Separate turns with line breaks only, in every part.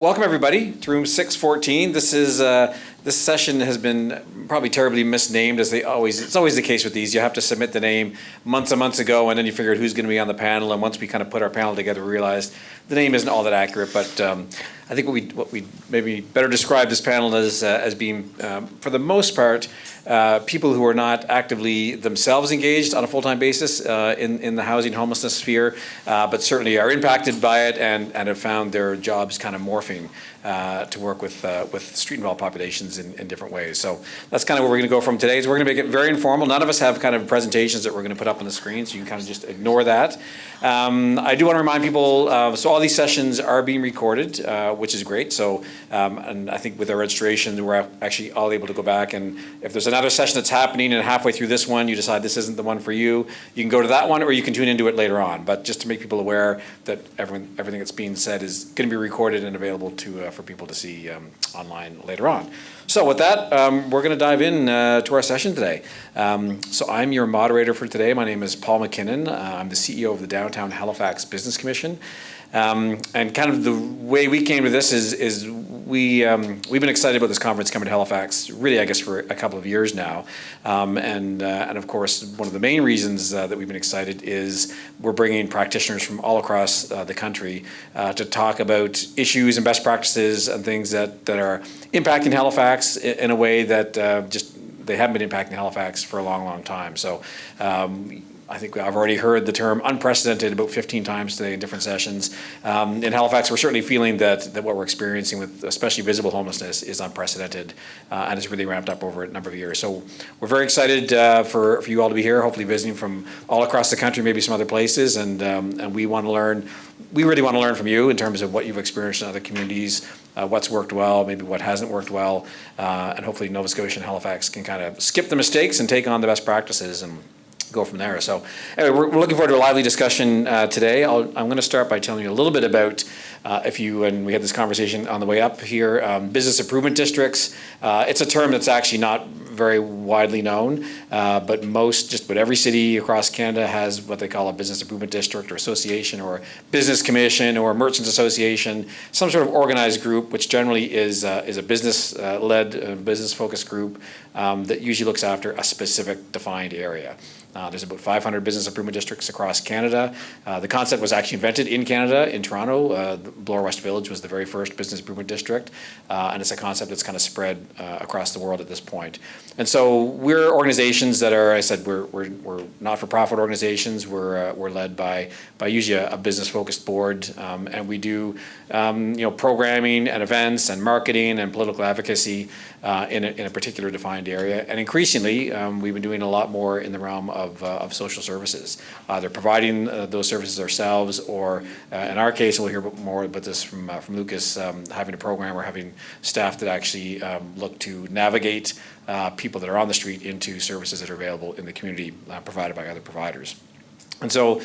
Welcome everybody to room 614. This session has been probably terribly misnamed, as it's always the case with these. You have to submit the name months and months ago, and then you figure out who's going to be on the panel. And once we kind of put our panel together, we realized the name isn't all that accurate. But I think what we maybe better describe this panel as being, for the most part, people who are not actively themselves engaged on a full-time basis in the housing homelessness sphere, but certainly are impacted by it and have found their jobs kind of morphing to work with street-involved populations in different ways. So that's kind of where we're going to go from today. So we're going to make it very informal. None of us have kind of presentations that we're going to put up on the screen, so you can kind of just ignore that. I do want to remind people, so all these sessions are being recorded, which is great. So, and I think with our registration, we're actually all able to go back, and if there's another session that's happening and halfway through this one, you decide this isn't the one for you, you can go to that one, or you can tune into it later on. But just to make people aware that everything that's being said is going to be recorded and available for people to see online later on. So with that, we're going to dive in to our session today. So I'm your moderator for today. My name is Paul McKinnon. I'm the CEO of the Downtown Halifax Business Commission. And kind of the way we came to this is we've been excited about this conference coming to Halifax, really, I guess, for a couple of years now. And of course, one of the main reasons that we've been excited is we're bringing practitioners from all across the country to talk about issues and best practices and things that are impacting Halifax in a way that they haven't been impacting Halifax for a long, long time. So I think I've already heard the term unprecedented about 15 times today in different sessions. In Halifax, we're certainly feeling that what we're experiencing with especially visible homelessness is unprecedented and has really ramped up over a number of years. So we're very excited for you all to be here, hopefully visiting from all across the country, maybe some other places, and we want to learn. We really want to learn from you in terms of what you've experienced in other communities, what's worked well, maybe what hasn't worked well, and hopefully Nova Scotia and Halifax can kind of skip the mistakes and take on the best practices and go from there. So anyway, we're looking forward to a lively discussion today. I'm going to start by telling you a little bit about, and we had this conversation on the way up here, business improvement districts. It's a term that's actually not very widely known, but every city across Canada has what they call a business improvement district or association or business commission or merchants association, some sort of organized group, which generally is a business-led, business-focused group that usually looks after a specific defined area. There's about 500 business improvement districts across Canada. The concept was actually invented in Canada, in Toronto. Bloor West Village was the very first business improvement district, and it's a concept that's kind of spread across the world at this point. And so we're organizations that are, I said, we're not-for-profit organizations. We're led by usually a business-focused board, and we do programming and events and marketing and political advocacy in a particular defined area. And increasingly, we've been doing a lot more in the realm of social services, either providing those services ourselves, or in our case, we'll hear more about this from Lucas, having a program or having staff that actually look to navigate people that are on the street into services that are available in the community provided by other providers. And so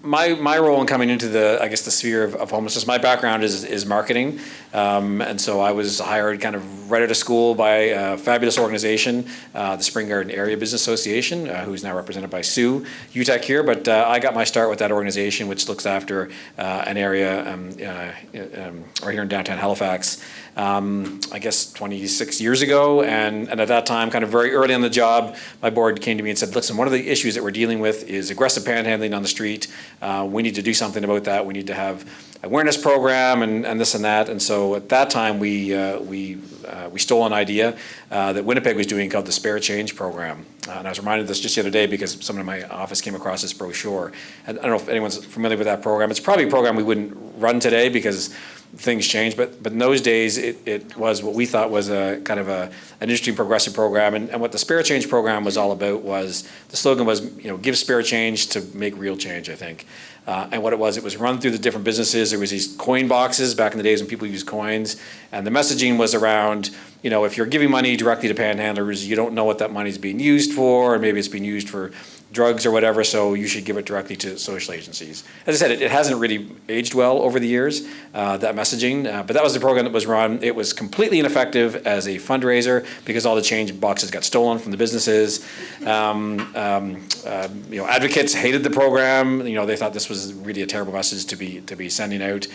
my role in coming into the sphere of homelessness, my background is marketing. And so I was hired kind of right out of school by a fabulous organization, the Spring Garden Area Business Association, who's now represented by Sue Utech here. But I got my start with that organization, which looks after an area right here in downtown Halifax, I guess 26 years ago. And at that time, kind of very early on the job, my board came to me and said, listen, one of the issues that we're dealing with is aggressive panhandling on the street. We need to do something about that. We need to have awareness program and this and that. And so at that time, we stole an idea that Winnipeg was doing called the Spare Change program. And I was reminded of this just the other day because someone in my office came across this brochure. And I don't know if anyone's familiar with that program. It's probably a program we wouldn't run today because things change, but in those days it was what we thought was a kind of an interesting progressive program. And what the Spare Change program was all about was, the slogan was, give spare change to make real change, I think. And what it was run through the different businesses. There was these coin boxes back in the days when people used coins, and the messaging was around, if you're giving money directly to panhandlers, you don't know what that money's being used for, or maybe it's being used for drugs or whatever, so you should give it directly to social agencies. As I said, it hasn't really aged well over the years, that messaging, but that was the program that was run. It was completely ineffective as a fundraiser because all the change boxes got stolen from the businesses. Advocates hated the program. They thought this was really a terrible message to be sending out.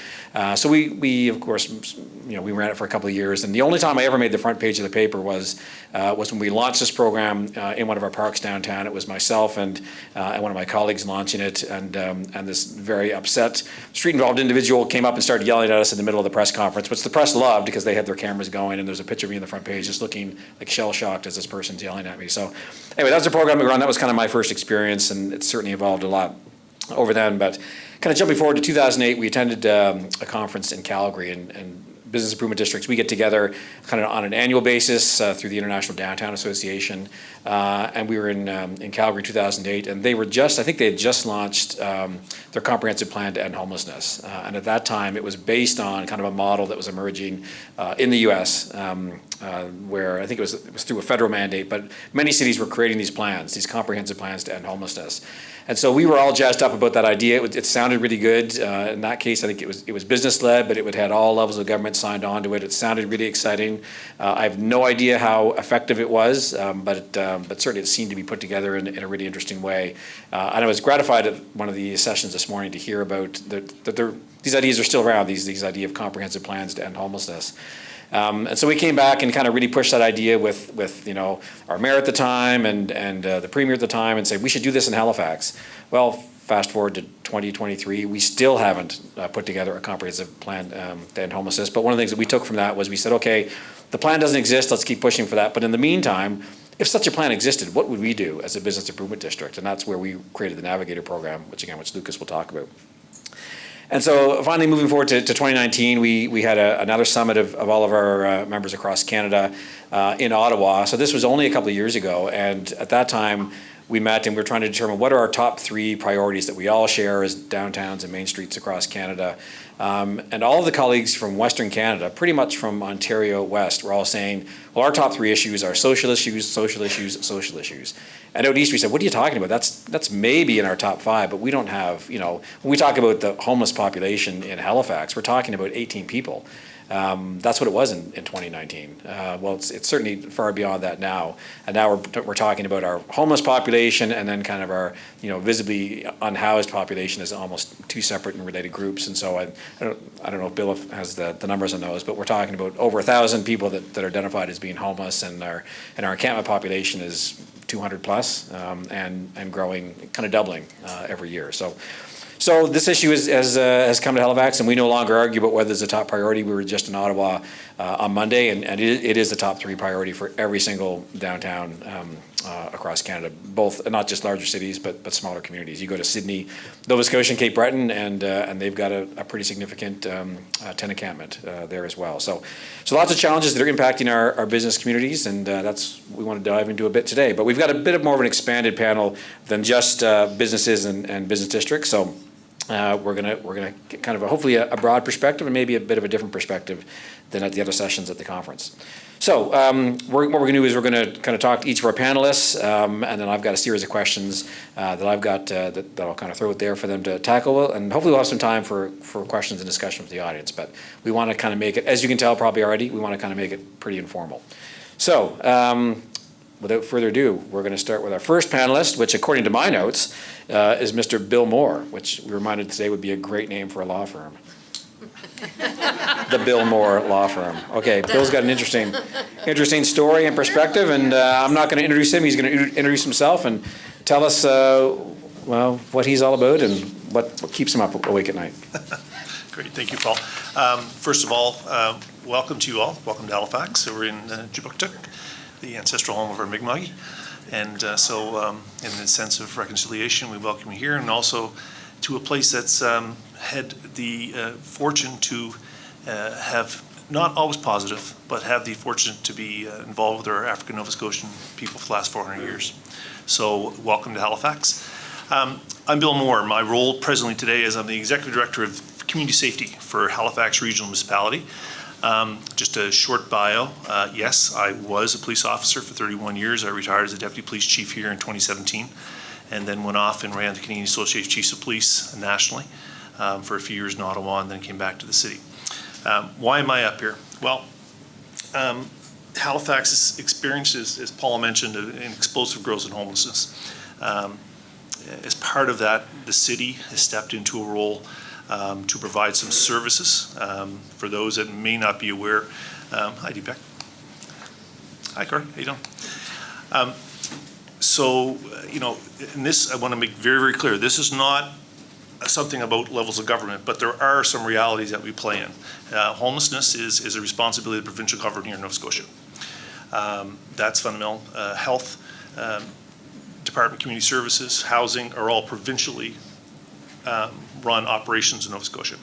So we of course, we ran it for a couple of years, and the only time I ever made the front page of the paper was when we launched this program in one of our parks downtown. It was myself and one of my colleagues launching it, and this very upset street-involved individual came up and started yelling at us in the middle of the press conference, which the press loved because they had their cameras going, and there's a picture of me on the front page just looking like shell-shocked as this person's yelling at me. So anyway, that was the program we run. That was kind of my first experience, and it certainly evolved a lot over then. But kind of jumping forward to 2008, we attended a conference in Calgary, and business improvement districts, we get together kind of on an annual basis through the International Downtown Association, and we were in Calgary 2008, and they had just launched their comprehensive plan to end homelessness, and at that time it was based on kind of a model that was emerging in the U.S., where I think it was through a federal mandate, but many cities were creating these comprehensive plans to end homelessness. And so we were all jazzed up about that idea. It sounded really good. In that case, I think it was business led, but it had all levels of government signed on to it. It sounded really exciting. I have no idea how effective it was, but certainly it seemed to be put together in a really interesting way. And I was gratified at one of the sessions this morning to hear about that these ideas are still around. These idea of comprehensive plans to end homelessness. And so we came back and kind of really pushed that idea with our mayor at the time and the premier at the time, and said we should do this in Halifax. Well, fast forward to 2023, we still haven't put together a comprehensive plan to end homelessness. But one of the things that we took from that was we said, okay, the plan doesn't exist, let's keep pushing for that. But in the meantime, if such a plan existed, what would we do as a business improvement district? And that's where we created the Navigator program, which Lucas will talk about. And so finally moving forward to 2019, we had another summit of all of our members across Canada in Ottawa. So this was only a couple of years ago, and at that time we met and we were trying to determine what are our top 3 priorities that we all share as downtowns and main streets across Canada. And all of the colleagues from Western Canada, pretty much from Ontario West, were all saying, well, our top 3 issues are social issues, social issues, social issues. And out East we said, what are you talking about? That's maybe in our top 5, but we don't have, when we talk about the homeless population in Halifax, we're talking about 18 people. That's what it was in 2019. Well, it's certainly far beyond that now. And now we're talking about our homeless population and then kind of our visibly unhoused population as almost 2 separate and related groups. And so I don't know if Bill has the numbers on those, but we're talking about over 1,000 people that are identified as being homeless, and our encampment population is 200 plus and growing, kind of doubling every year. So this issue has come to Halifax, and we no longer argue about whether it's a top priority. We were just in Ottawa on Monday, and it is the top 3 priority for every single downtown across Canada, both not just larger cities but smaller communities. You go to Sydney, Nova Scotia, and Cape Breton, and they've got a pretty significant tent encampment there as well. So lots of challenges that are impacting our business communities, and that's what we want to dive into a bit today. But we've got a bit more of an expanded panel than just businesses and business districts. So we're gonna get kind of hopefully a broad perspective and maybe a bit of a different perspective than at the other sessions at the conference. So what we're going to do is we're going to kind of talk to each of our panelists, and then I've got a series of questions that I've got that I'll kind of throw out there for them to tackle, and hopefully we'll have some time for questions and discussion with the audience. But we want to kind of make it, as you can tell probably already, we want to kind of make it pretty informal. So without further ado, we're going to start with our first panelist, which according to my notes is Mr. Bill Moore, which we reminded today would be a great name for a law firm. The Bill Moore Law Firm. Okay, Bill's got an interesting story and perspective, and I'm not going to introduce him. He's going to introduce himself and tell us, what he's all about and what keeps him up awake at night.
Great, thank you, Paul. First of all, welcome to you all. Welcome to Halifax. So we're in Jubuktuk, the ancestral home of our Mi'kmaq. And so in the sense of reconciliation, we welcome you here, and also to a place that's had the fortune to have, not always positive, but have the fortune to be involved with our African Nova Scotian people for the last 400 years. So welcome to Halifax. I'm Bill Moore. My role presently today is I'm the Executive Director of Community Safety for Halifax Regional Municipality. Just a short bio. Yes, I was a police officer for 31 years. I retired as a deputy police chief here in 2017, and then went off and ran the Canadian Association of Chiefs of Police nationally for a few years in Ottawa, and then came back to the city. Why am I up here? Well, Halifax has experienced, as Paul mentioned, an explosive growth in homelessness. As part of that, the city has stepped into a role to provide some services. For those that may not be aware, hi Deepak. Hi Corey, how you doing? So, in this, I want to make very, very clear, this is not something about levels of government, but there are some realities that we play in. Homelessness is a responsibility of the provincial government here in Nova Scotia. That's fundamental. Health, Department of Community Services, housing are all provincially run operations in Nova Scotia.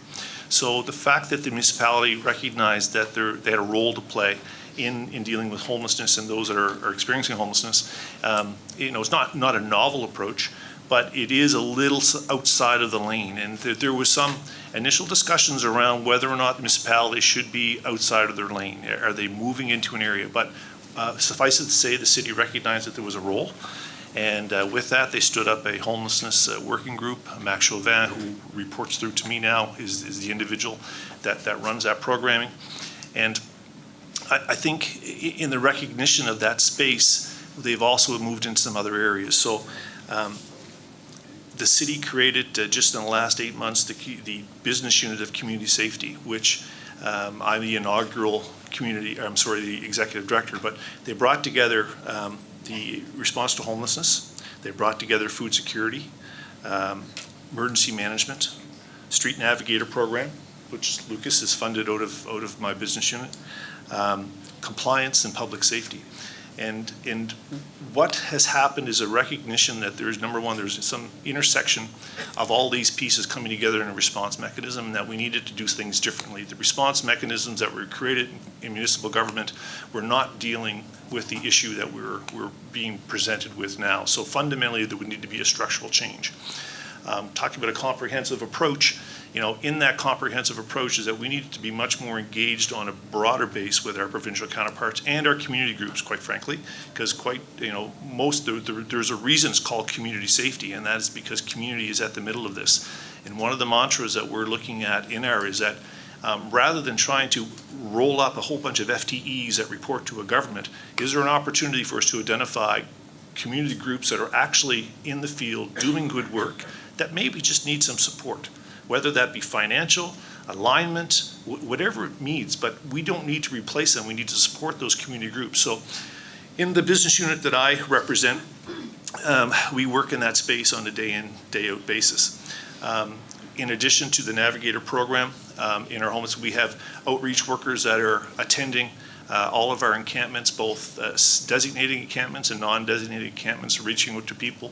So the fact that the municipality recognized that they had a role to play in dealing with homelessness and those that are experiencing homelessness, it's not a novel approach, but it is a little outside of the lane. And there was some initial discussions around whether or not the municipality should be outside of their lane. Are they moving into an area? But suffice it to say, the city recognized that there was a role. And with that, they stood up a homelessness working group. Max Chauvin, who reports through to me now, is the individual that runs that programming. And I think in the recognition of that space, they've also moved into some other areas. So the city created, just in the last 8 months, the business unit of community safety, which I'm the inaugural the executive director, but they brought together the response to homelessness. They brought together food security, emergency management, street navigator program, which Lucas is funded out of my business unit, compliance and public safety. And what has happened is a recognition that there's, number one, there's some intersection of all these pieces coming together in a response mechanism, and that we needed to do things differently. The response mechanisms that were created in municipal government were not dealing with the issue that we're being presented with now. So fundamentally, there would need to be a structural change. Talking about a comprehensive approach, in that comprehensive approach is that we needed to be much more engaged on a broader base with our provincial counterparts and our community groups, quite frankly, because there's a reason it's called community safety, and that is because community is at the middle of this. And one of the mantras that we're looking at is that rather than trying to roll up a whole bunch of FTEs that report to a government, is there an opportunity for us to identify community groups that are actually in the field doing good work that maybe just need some support, whether that be financial, alignment, whatever it needs, but we don't need to replace them, we need to support those community groups. So in the business unit that I represent, we work in that space on a day in, day out basis. In addition to the Navigator program, in our homes, we have outreach workers that are attending all of our encampments, both designated encampments and non-designated encampments, reaching out to people.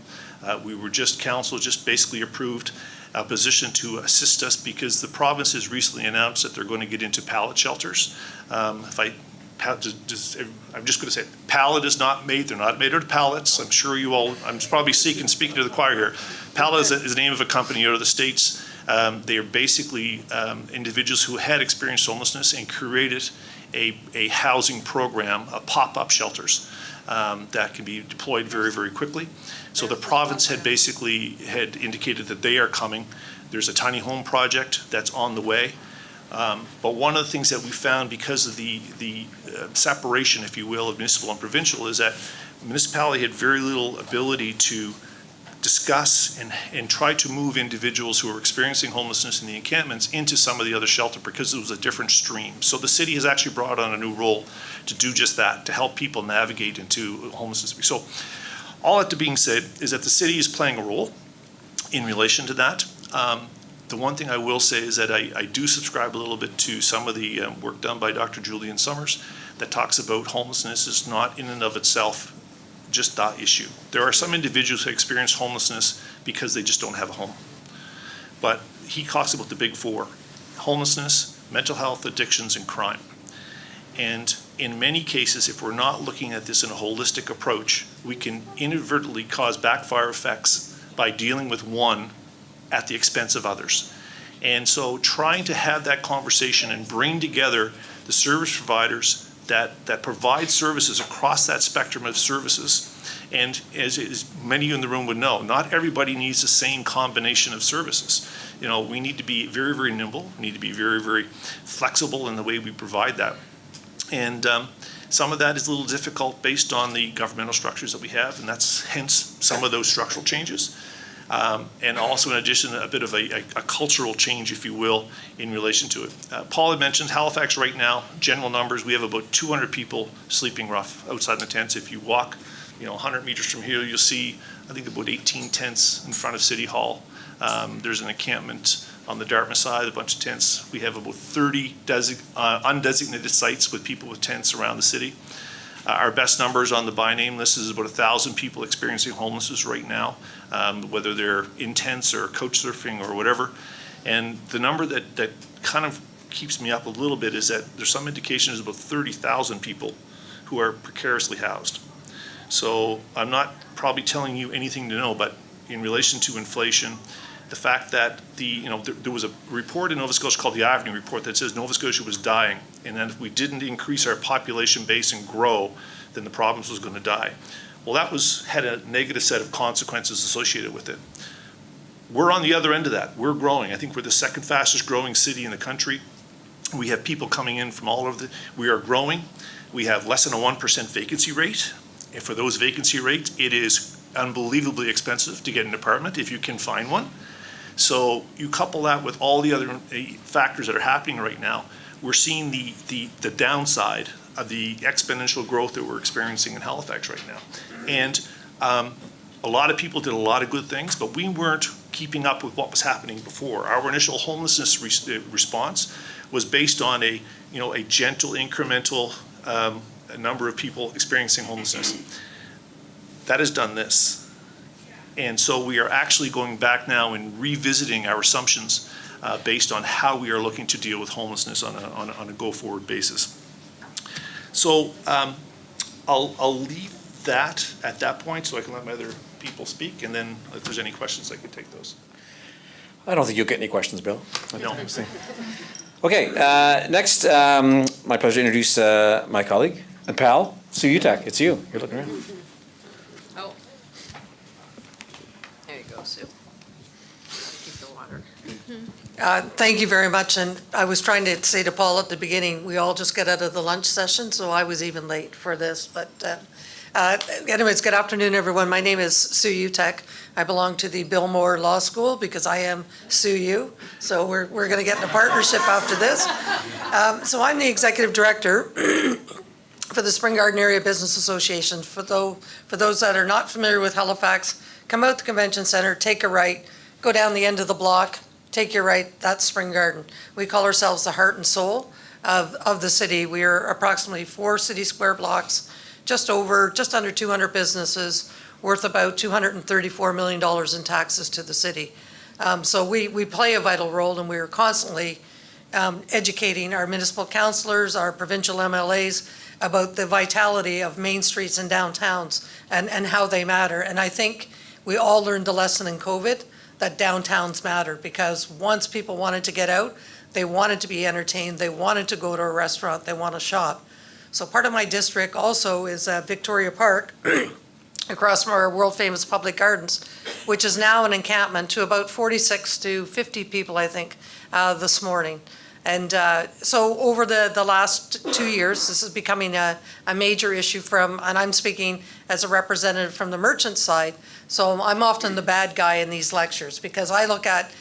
Council just basically approved a position to assist us because the province has recently announced that they're going to get into pallet shelters. I'm just going to say, pallet is not made, they're not made out of pallets. I'm sure you all, I'm probably speaking to the choir here. Pallet is the name of a company out of the States. They are basically individuals who had experienced homelessness and created a housing program, pop-up shelters that can be deployed very, very quickly. So the province had indicated that they are coming. There's a tiny home project that's on the way. But one of the things that we found because of the separation, if you will, of municipal and provincial is that the municipality had very little ability to discuss and try to move individuals who are experiencing homelessness in the encampments into some of the other shelter because it was a different stream. So the city has actually brought on a new role to do just that, to help people navigate into homelessness. So all that being said is that the city is playing a role in relation to that. The one thing I will say is that I do subscribe a little bit to some of the work done by Dr. Julian Summers that talks about homelessness is not in and of itself just that issue. There are some individuals who experience homelessness because they just don't have a home. But he talks about the big four: homelessness, mental health, addictions, and crime. And in many cases, if we're not looking at this in a holistic approach, we can inadvertently cause backfire effects by dealing with one at the expense of others. And so trying to have that conversation and bring together the service providers that provide services across that spectrum of services. And as many of you in the room would know, not everybody needs the same combination of services. You know, we need to be very, very nimble. We need to be very, very flexible in the way we provide that. And some of that is a little difficult based on the governmental structures that we have, and that's hence some of those structural changes. And also, in addition, a bit of a cultural change, if you will, in relation to it. Paul had mentioned Halifax right now, general numbers, we have about 200 people sleeping rough outside the tents. If you walk, 100 meters from here, you'll see, I think, about 18 tents in front of City Hall. There's an encampment on the Dartmouth side, a bunch of tents. We have about 30 undesignated sites with people with tents around the city. Our best numbers on the by name list is about 1,000 people experiencing homelessness right now, whether they're in tents or couch surfing or whatever. And the number that kind of keeps me up a little bit is that there's some indication there's about 30,000 people who are precariously housed. So I'm not probably telling you anything to know, but in relation to inflation, the fact that there was a report in Nova Scotia called the Avenue Report that says Nova Scotia was dying, and then if we didn't increase our population base and grow, then the province was going to die. Well, that had a negative set of consequences associated with it. We're on the other end of that. We're growing. I think we're the second fastest growing city in the country. We have people coming in from all over we are growing. We have less than a 1% vacancy rate. And for those vacancy rates, it is unbelievably expensive to get an apartment if you can find one. So you couple that with all the other factors that are happening right now, we're seeing the downside of the exponential growth that we're experiencing in Halifax right now. And a lot of people did a lot of good things, but we weren't keeping up with what was happening before. Our initial homelessness response was based on a gentle, incremental number of people experiencing homelessness. That has done this. And so we are actually going back now and revisiting our assumptions based on how we are looking to deal with homelessness on a go-forward basis. So I'll leave that at that point so I can let my other people speak, and then if there's any questions, I can take those.
I don't think you'll get any questions, Bill.
No.
Okay, next, my pleasure to introduce my colleague and pal, Sue Utak. It's you. You're looking around.
Oh. There you go, Sue. Keep the water.
Thank you very much. And I was trying to say to Paul at the beginning, we all just got out of the lunch session, so I was even late for this. But anyways, good afternoon, everyone. My name is Sue Utek. I belong to the Bill Moore Law School because I am Sue U. So we're going to get in a partnership after this. So I'm the executive director for the Spring Garden Area Business Association. For those that are not familiar with Halifax, come out to the convention center, take a right, go down the end of the block, take your right, that's Spring Garden. We call ourselves the heart and soul of the city. We are approximately 4 city square blocks, just under 200 businesses, worth about $234 million in taxes to the city. So we play a vital role, and we are constantly educating our municipal councillors, our provincial MLAs about the vitality of main streets and downtowns and how they matter. And I think we all learned the lesson in COVID that downtowns matter, because once people wanted to get out, they wanted to be entertained, they wanted to go to a restaurant, they want to shop. So part of my district also is Victoria Park, across from our world-famous public gardens, which is now an encampment to about 46 to 50 people, I think, this morning. And so over the last 2 years, this is becoming a major issue and I'm speaking as a representative from the merchant side, so I'm often the bad guy in these lectures, because I look at,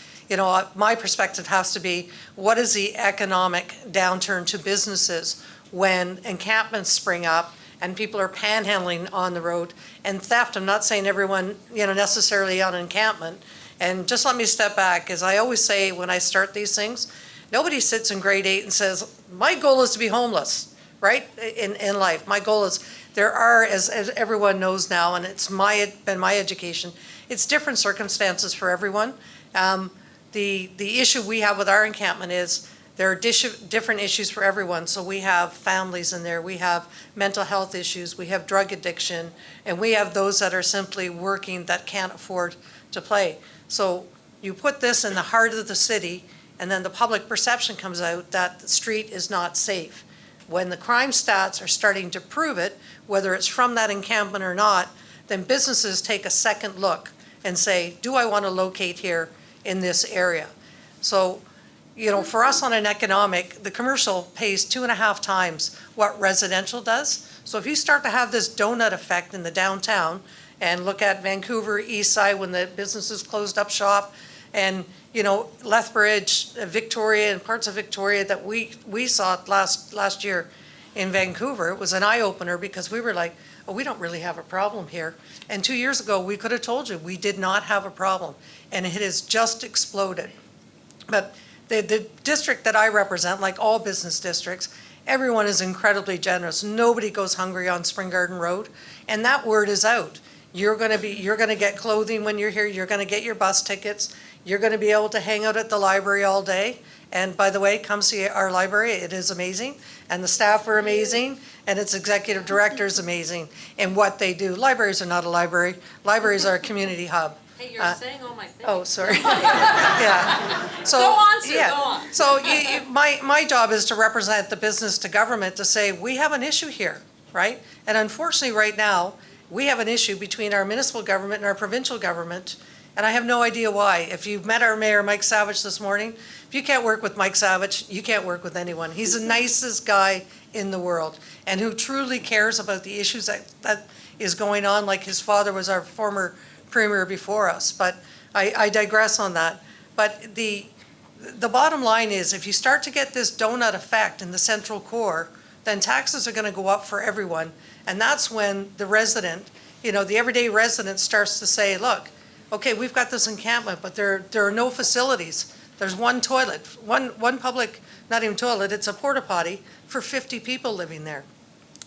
my perspective has to be, what is the economic downturn to businesses when encampments spring up and people are panhandling on the road, and theft. I'm not saying everyone, necessarily on encampment. And just let me step back, as I always say when I start these things, nobody sits in grade 8 and says, my goal is to be homeless, right, in life. My goal is, there are, as everyone knows now, and it's been my education, it's different circumstances for everyone. The issue we have with our encampment is there are different issues for everyone. So we have families in there, we have mental health issues, we have drug addiction, and we have those that are simply working that can't afford to play. So you put this in the heart of the city, and then the public perception comes out that the street is not safe. When the crime stats are starting to prove it, whether it's from that encampment or not, then businesses take a second look and say, do I want to locate here in this area? So, for us on an economic, the commercial pays 2.5 times what residential does. So if you start to have this donut effect in the downtown, and look at Vancouver, East Side, when the businesses closed up shop, and, Lethbridge, Victoria, and parts of Victoria that we saw last year in Vancouver, it was an eye-opener because we were like, oh, we don't really have a problem here. And 2 years ago, we could have told you we did not have a problem, and it has just exploded. But the district that I represent, like all business districts, everyone is incredibly generous. Nobody goes hungry on Spring Garden Road, and that word is out. You're going to get clothing when you're here. You're going to get your bus tickets. You're going to be able to hang out at the library all day. And by the way, come see our library. It is amazing, and the staff are amazing, and its executive director is amazing in what they do. Libraries are not a library. Libraries are a community hub.
Hey, you're saying all my things.
Oh, sorry. Yeah. So,
Go on, Sue,
yeah.
go on.
So my job is to represent the business to government to say, we have an issue here, right? And unfortunately, right now, we have an issue between our municipal government and our provincial government, and I have no idea why. If you've met our mayor, Mike Savage, this morning, if you can't work with Mike Savage, you can't work with anyone. He's the nicest guy in the world, and who truly cares about the issues that is going on, like his father was our former premier before us. But I digress on that. But the bottom line is, if you start to get this donut effect in the central core, then taxes are going to go up for everyone. And that's when the resident, the everyday resident starts to say, look, okay, we've got this encampment, but there are no facilities. There's one toilet, one public, not even toilet, it's a porta potty for 50 people living there.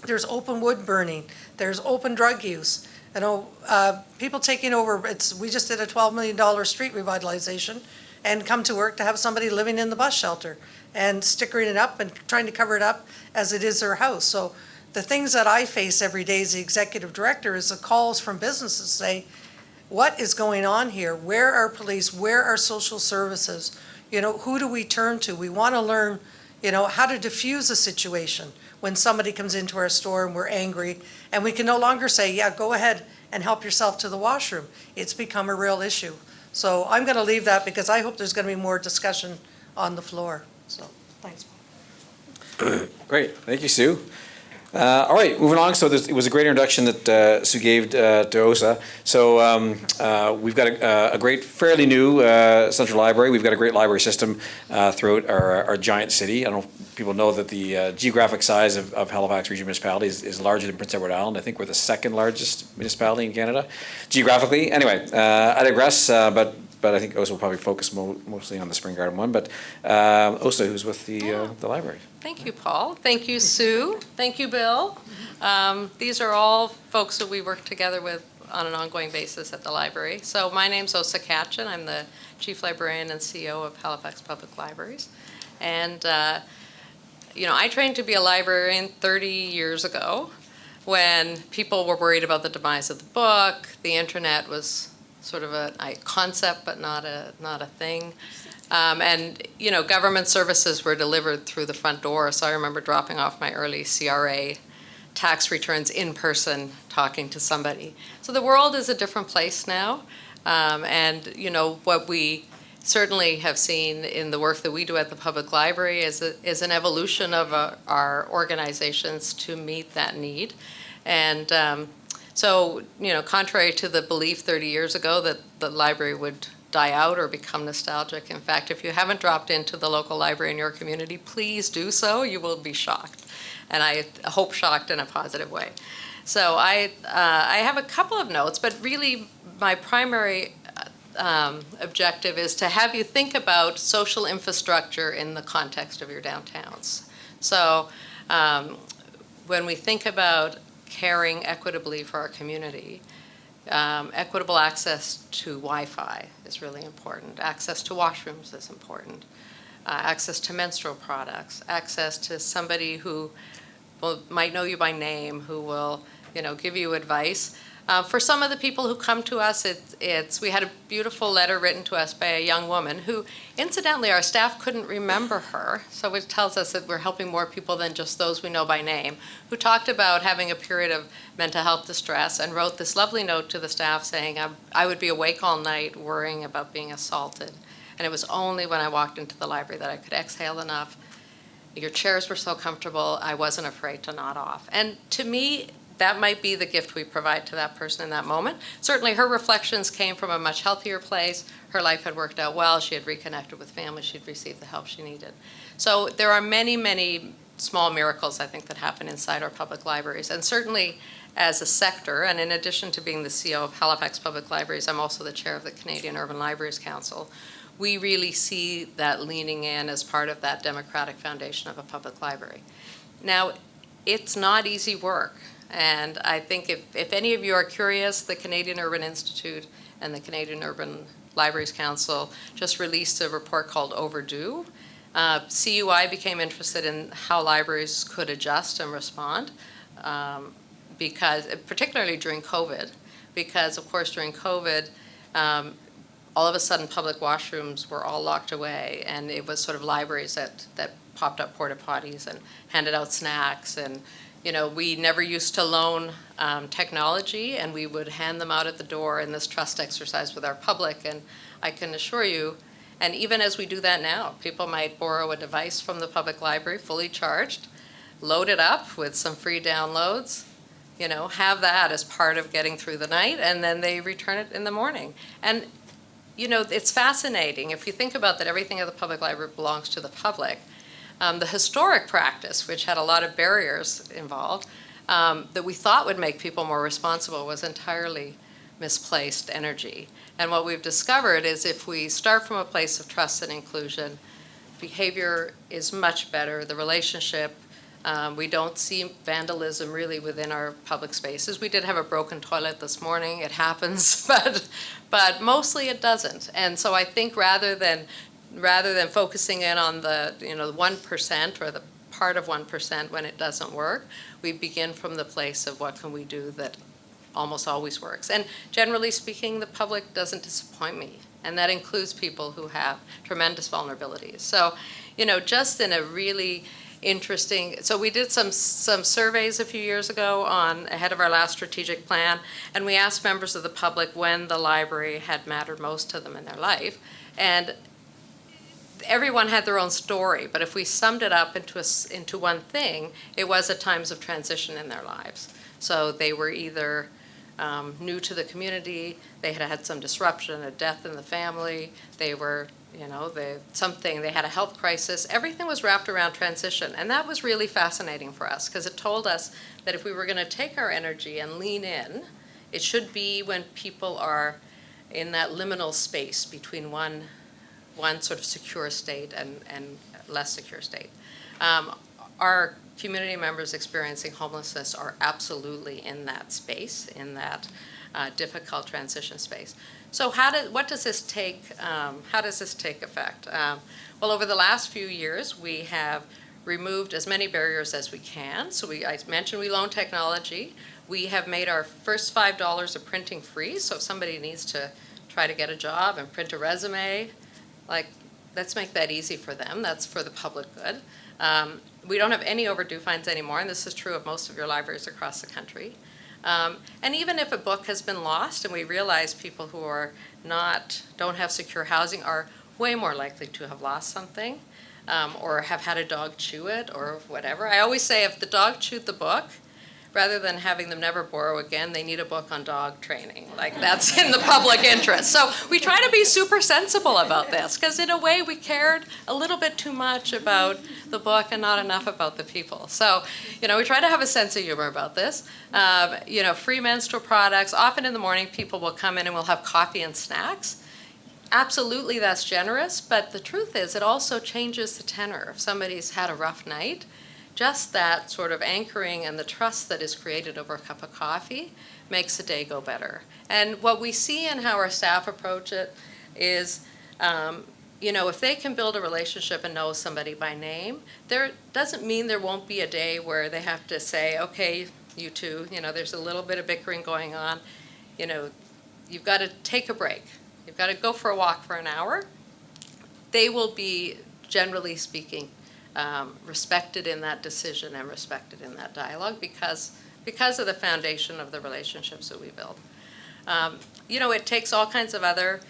There's open wood burning. There's open drug use. People taking over, we just did a $12 million street revitalization and come to work to have somebody living in the bus shelter and stickering it up and trying to cover it up as it is their house. So the things that I face every day as the executive director is the calls from businesses say, what is going on here? Where are police? Where are social services? Who do we turn to? We want to learn, how to diffuse a situation when somebody comes into our store and we're angry, and we can no longer say, yeah, go ahead and help yourself to the washroom. It's become a real issue. So I'm going to leave that because I hope there's going to be more discussion on the floor. So thanks.
Great, thank you, Sue. All right, moving on. So it was a great introduction that Sue gave to OSA. So we've got a great, fairly new central library. We've got a great library system throughout our giant city. I don't know if people know that the geographic size of Halifax Regional Municipality is larger than Prince Edward Island. I think we're the second largest municipality in Canada, geographically. Anyway, I digress, but I think OSA will probably focus mostly on the Spring Garden one. But OSA, who's with the library.
Thank you, Paul. Thank you, Sue. Thank you, Bill. These are all folks that we work together with on an ongoing basis at the library. So my name's Osa Katchen. I'm the Chief Librarian and CEO of Halifax Public Libraries. And, I trained to be a librarian 30 years ago when people were worried about the demise of the book. The internet was sort of a concept, but not a thing. Government services were delivered through the front door. So I remember dropping off my early CRA tax returns in person, talking to somebody. So the world is a different place now. What we certainly have seen in the work that we do at the public library is an evolution of our organizations to meet that need. And contrary to the belief 30 years ago that the library would die out or become nostalgic. In fact, if you haven't dropped into the local library in your community, please do so. You will be shocked. And I hope shocked in a positive way. So I have a couple of notes, but really my primary objective is to have you think about social infrastructure in the context of your downtowns. So when we think about caring equitably for our community, equitable access to Wi-Fi is really important. Access to washrooms is important. Access to menstrual products. Access to somebody who might know you by name, who will, give you advice. For some of the people who come to us, we had a beautiful letter written to us by a young woman who, incidentally, our staff couldn't remember her, so it tells us that we're helping more people than just those we know by name, who talked about having a period of mental health distress and wrote this lovely note to the staff saying, I would be awake all night worrying about being assaulted. And it was only when I walked into the library that I could exhale enough. Your chairs were so comfortable, I wasn't afraid to nod off. And to me, that might be the gift we provide to that person in that moment. Certainly her reflections came from a much healthier place. Her life had worked out well. She had reconnected with family. She'd received the help she needed. So there are many, many small miracles, I think, that happen inside our public libraries. And certainly as a sector, and in addition to being the CEO of Halifax Public Libraries, I'm also the chair of the Canadian Urban Libraries Council. We really see that leaning in as part of that democratic foundation of a public library. Now, it's not easy work. And I think if any of you are curious, the Canadian Urban Institute and the Canadian Urban Libraries Council just released a report called Overdue. CUI became interested in how libraries could adjust and respond, because, particularly during COVID, because of course during COVID, all of a sudden public washrooms were all locked away, and it was sort of libraries that popped up porta potties and handed out snacks. And we never used to loan technology, and we would hand them out at the door in this trust exercise with our public. And I can assure you, and even as we do that now, people might borrow a device from the public library fully charged, load it up with some free downloads, have that as part of getting through the night, and then they return it in the morning. And it's fascinating. If you think about that, everything at the public library belongs to the public. The historic practice, which had a lot of barriers involved, that we thought would make people more responsible, was entirely misplaced energy. And what we've discovered is if we start from a place of trust and inclusion, behavior is much better. The relationship, we don't see vandalism really within our public spaces. We did have a broken toilet this morning. It happens, but mostly it doesn't. And so I think rather than focusing in on the 1% or the part of 1% when it doesn't work, we begin from the place of what can we do that almost always works. And generally speaking, the public doesn't disappoint me, and that includes people who have tremendous vulnerabilities. So, just in a really interesting, so we did some surveys a few years ago ahead of our last strategic plan, and we asked members of the public when the library had mattered most to them in their life. And everyone had their own story, but if we summed it up into one thing, it was at times of transition in their lives. So they were either new to the community, they had had some disruption, a death in the family, they were, they had a health crisis. Everything was wrapped around transition, and that was really fascinating for us because it told us that if we were going to take our energy and lean in, it should be when people are in that liminal space between one sort of secure state and less secure state. Our community members experiencing homelessness are absolutely in that space, in that difficult transition space. So what does this take? How does this take effect? Well, over the last few years, we have removed as many barriers as we can. So I mentioned we loan technology. We have made our first $5 of printing free. So if somebody needs to try to get a job and print a resume, let's make that easy for them. That's for the public good. We don't have any overdue fines anymore, and this is true of most of your libraries across the country. And even if a book has been lost, and we realize people who don't have secure housing are way more likely to have lost something, or have had a dog chew it, or whatever. I always say if the dog chewed the book, rather than having them never borrow again, they need a book on dog training. That's in the public interest. So we try to be super sensible about this, because in a way we cared a little bit too much about the book and not enough about the people. So, we try to have a sense of humor about this. Free menstrual products. Often in the morning, people will come in and we'll have coffee and snacks. Absolutely, that's generous, but the truth is it also changes the tenor. If somebody's had a rough night, just that sort of anchoring and the trust that is created over a cup of coffee makes the day go better. And what we see in how our staff approach it is, if they can build a relationship and know somebody by name, there doesn't mean there won't be a day where they have to say, okay, you two, there's a little bit of bickering going on, you've got to take a break. You've got to go for a walk for an hour. They will be, generally speaking, respected in that decision and respected in that dialogue because of the foundation of the relationships that we build. It takes all kinds of there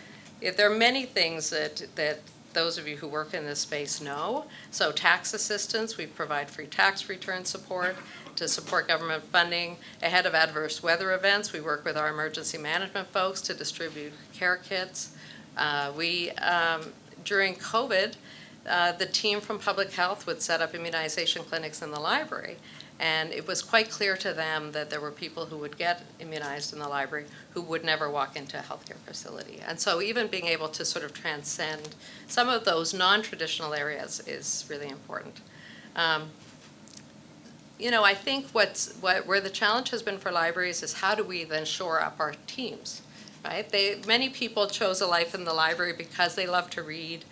are many things that those of you who work in this space know. So tax assistance, we provide free tax return support to support government funding. Ahead of adverse weather events, we work with our emergency management folks to distribute care kits. During COVID, the team from public health would set up immunization clinics in the library. And it was quite clear to them that there were people who would get immunized in the library who would never walk into a healthcare facility. And so even being able to sort of transcend some of those non-traditional areas is really important. I think where the challenge has been for libraries is how do we then shore up our teams, right? Many people chose a life in the library because they love to read.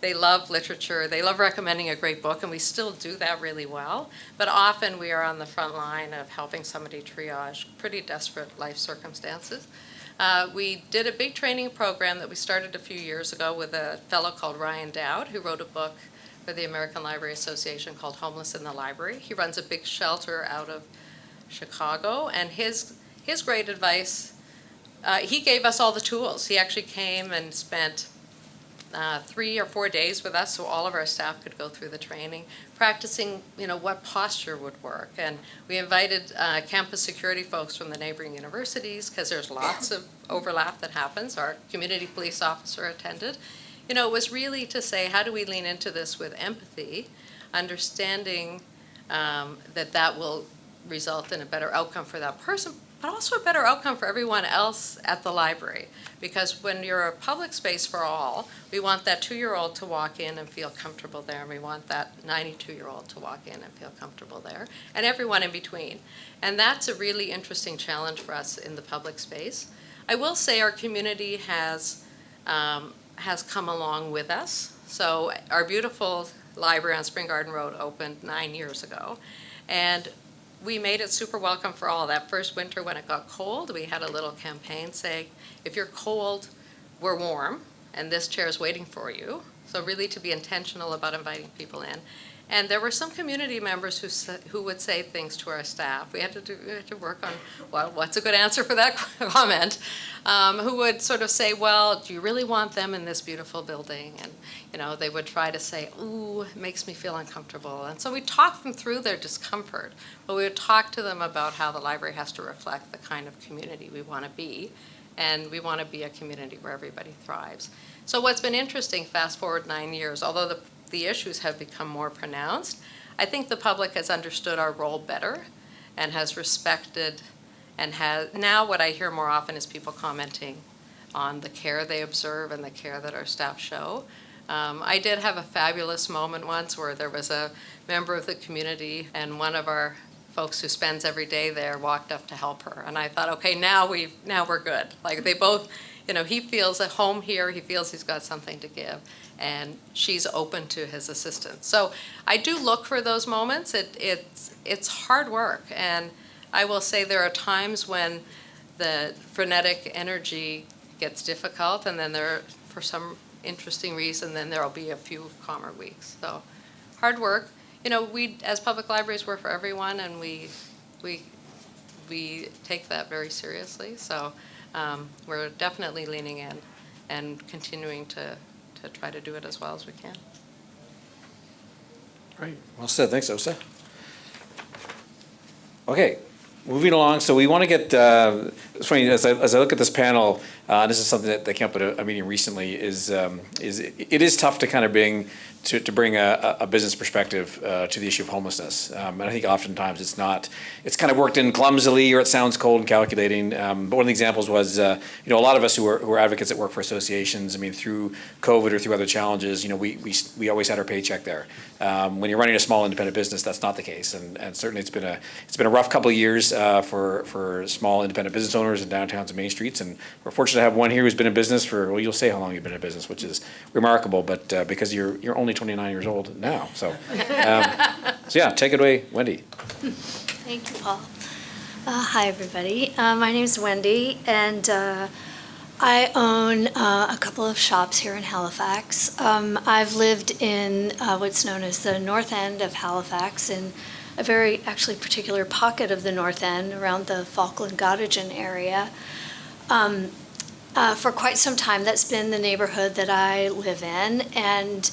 They love literature, they love recommending a great book, and we still do that really well. But often we are on the front line of helping somebody triage pretty desperate life circumstances. We did a big training program that we started a few years ago with a fellow called Ryan Dowd, who wrote a book for the American Library Association called Homelessness in the Library. He runs a big shelter out of Chicago, and his great advice, he gave us all the tools. He actually came and spent 3 or 4 days with us so all of our staff could go through the training, practicing, what posture would work. And we invited campus security folks from the neighboring universities because there's lots of overlap that happens. Our community police officer attended. It was really to say, how do we lean into this with empathy, understanding that will result in a better outcome for that person, but also a better outcome for everyone else at the library. Because when you're a public space for all, we want that 2-year-old to walk in and feel comfortable there, and we want that 92-year-old to walk in and feel comfortable there, and everyone in between. And that's a really interesting challenge for us in the public space. I will say our community has come along with us. So our beautiful library on Spring Garden Road opened 9 years ago, and we made it super welcome for all. That first winter when it got cold, we had a little campaign saying, if you're cold, we're warm, and this chair is waiting for you. So really to be intentional about inviting people in. And there were some community members who would say things to our staff. We had to work on, well, what's a good answer for that comment? Who would sort of say, well, do you really want them in this beautiful building? And they would try to say, ooh, it makes me feel uncomfortable. And so we talked them through their discomfort, but we would talk to them about how the library has to reflect the kind of community we want to be. And we want to be a community where everybody thrives. So what's been interesting, fast forward 9 years, although the issues have become more pronounced, I think the public has understood our role better and has respected and now what I hear more often is people commenting on the care they observe and the care that our staff show. I did have a fabulous moment once where there was a member of the community and one of our folks who spends every day there walked up to help her. And I thought, okay, now we're good. Like they both, he feels at home here, he feels he's got something to give, and she's open to his assistance. So I do look for those moments. It's hard work, and I will say there are times when the frenetic energy gets difficult, and then for some interesting reason, then there'll be a few calmer weeks. So hard work. We, as public libraries, work for everyone, and we take that very seriously. So we're definitely leaning in and continuing to try to do it as well as we can.
Great. Well said. Thanks, Osa. Okay. Moving along, so we want to get, it's funny, as I look at this panel, and this is something that came up at a meeting recently, is it is tough to kind of bring a business perspective to the issue of homelessness. And I think oftentimes it's kind of worked in clumsily, or it sounds cold and calculating. But one of the examples was, a lot of us who are advocates that work for associations, through COVID or through other challenges, we always had our paycheck there. When you're running a small independent business, that's not the case. And certainly it's been a rough couple of years for small independent business owners in downtowns and main streets. And we're fortunate to have one here who's been in business for, well, you'll say how long you've been in business, which is remarkable, but because you're only 29 years old now. So, so yeah, take it away, Wendy.
Thank you, Paul. Hi, everybody. My name's Wendy, and I own a couple of shops here in Halifax. I've lived in what's known as the north end of Halifax, in a very actually particular pocket of the north end around the Falkland Gottingen area. For quite some time, that's been the neighborhood that I live in, and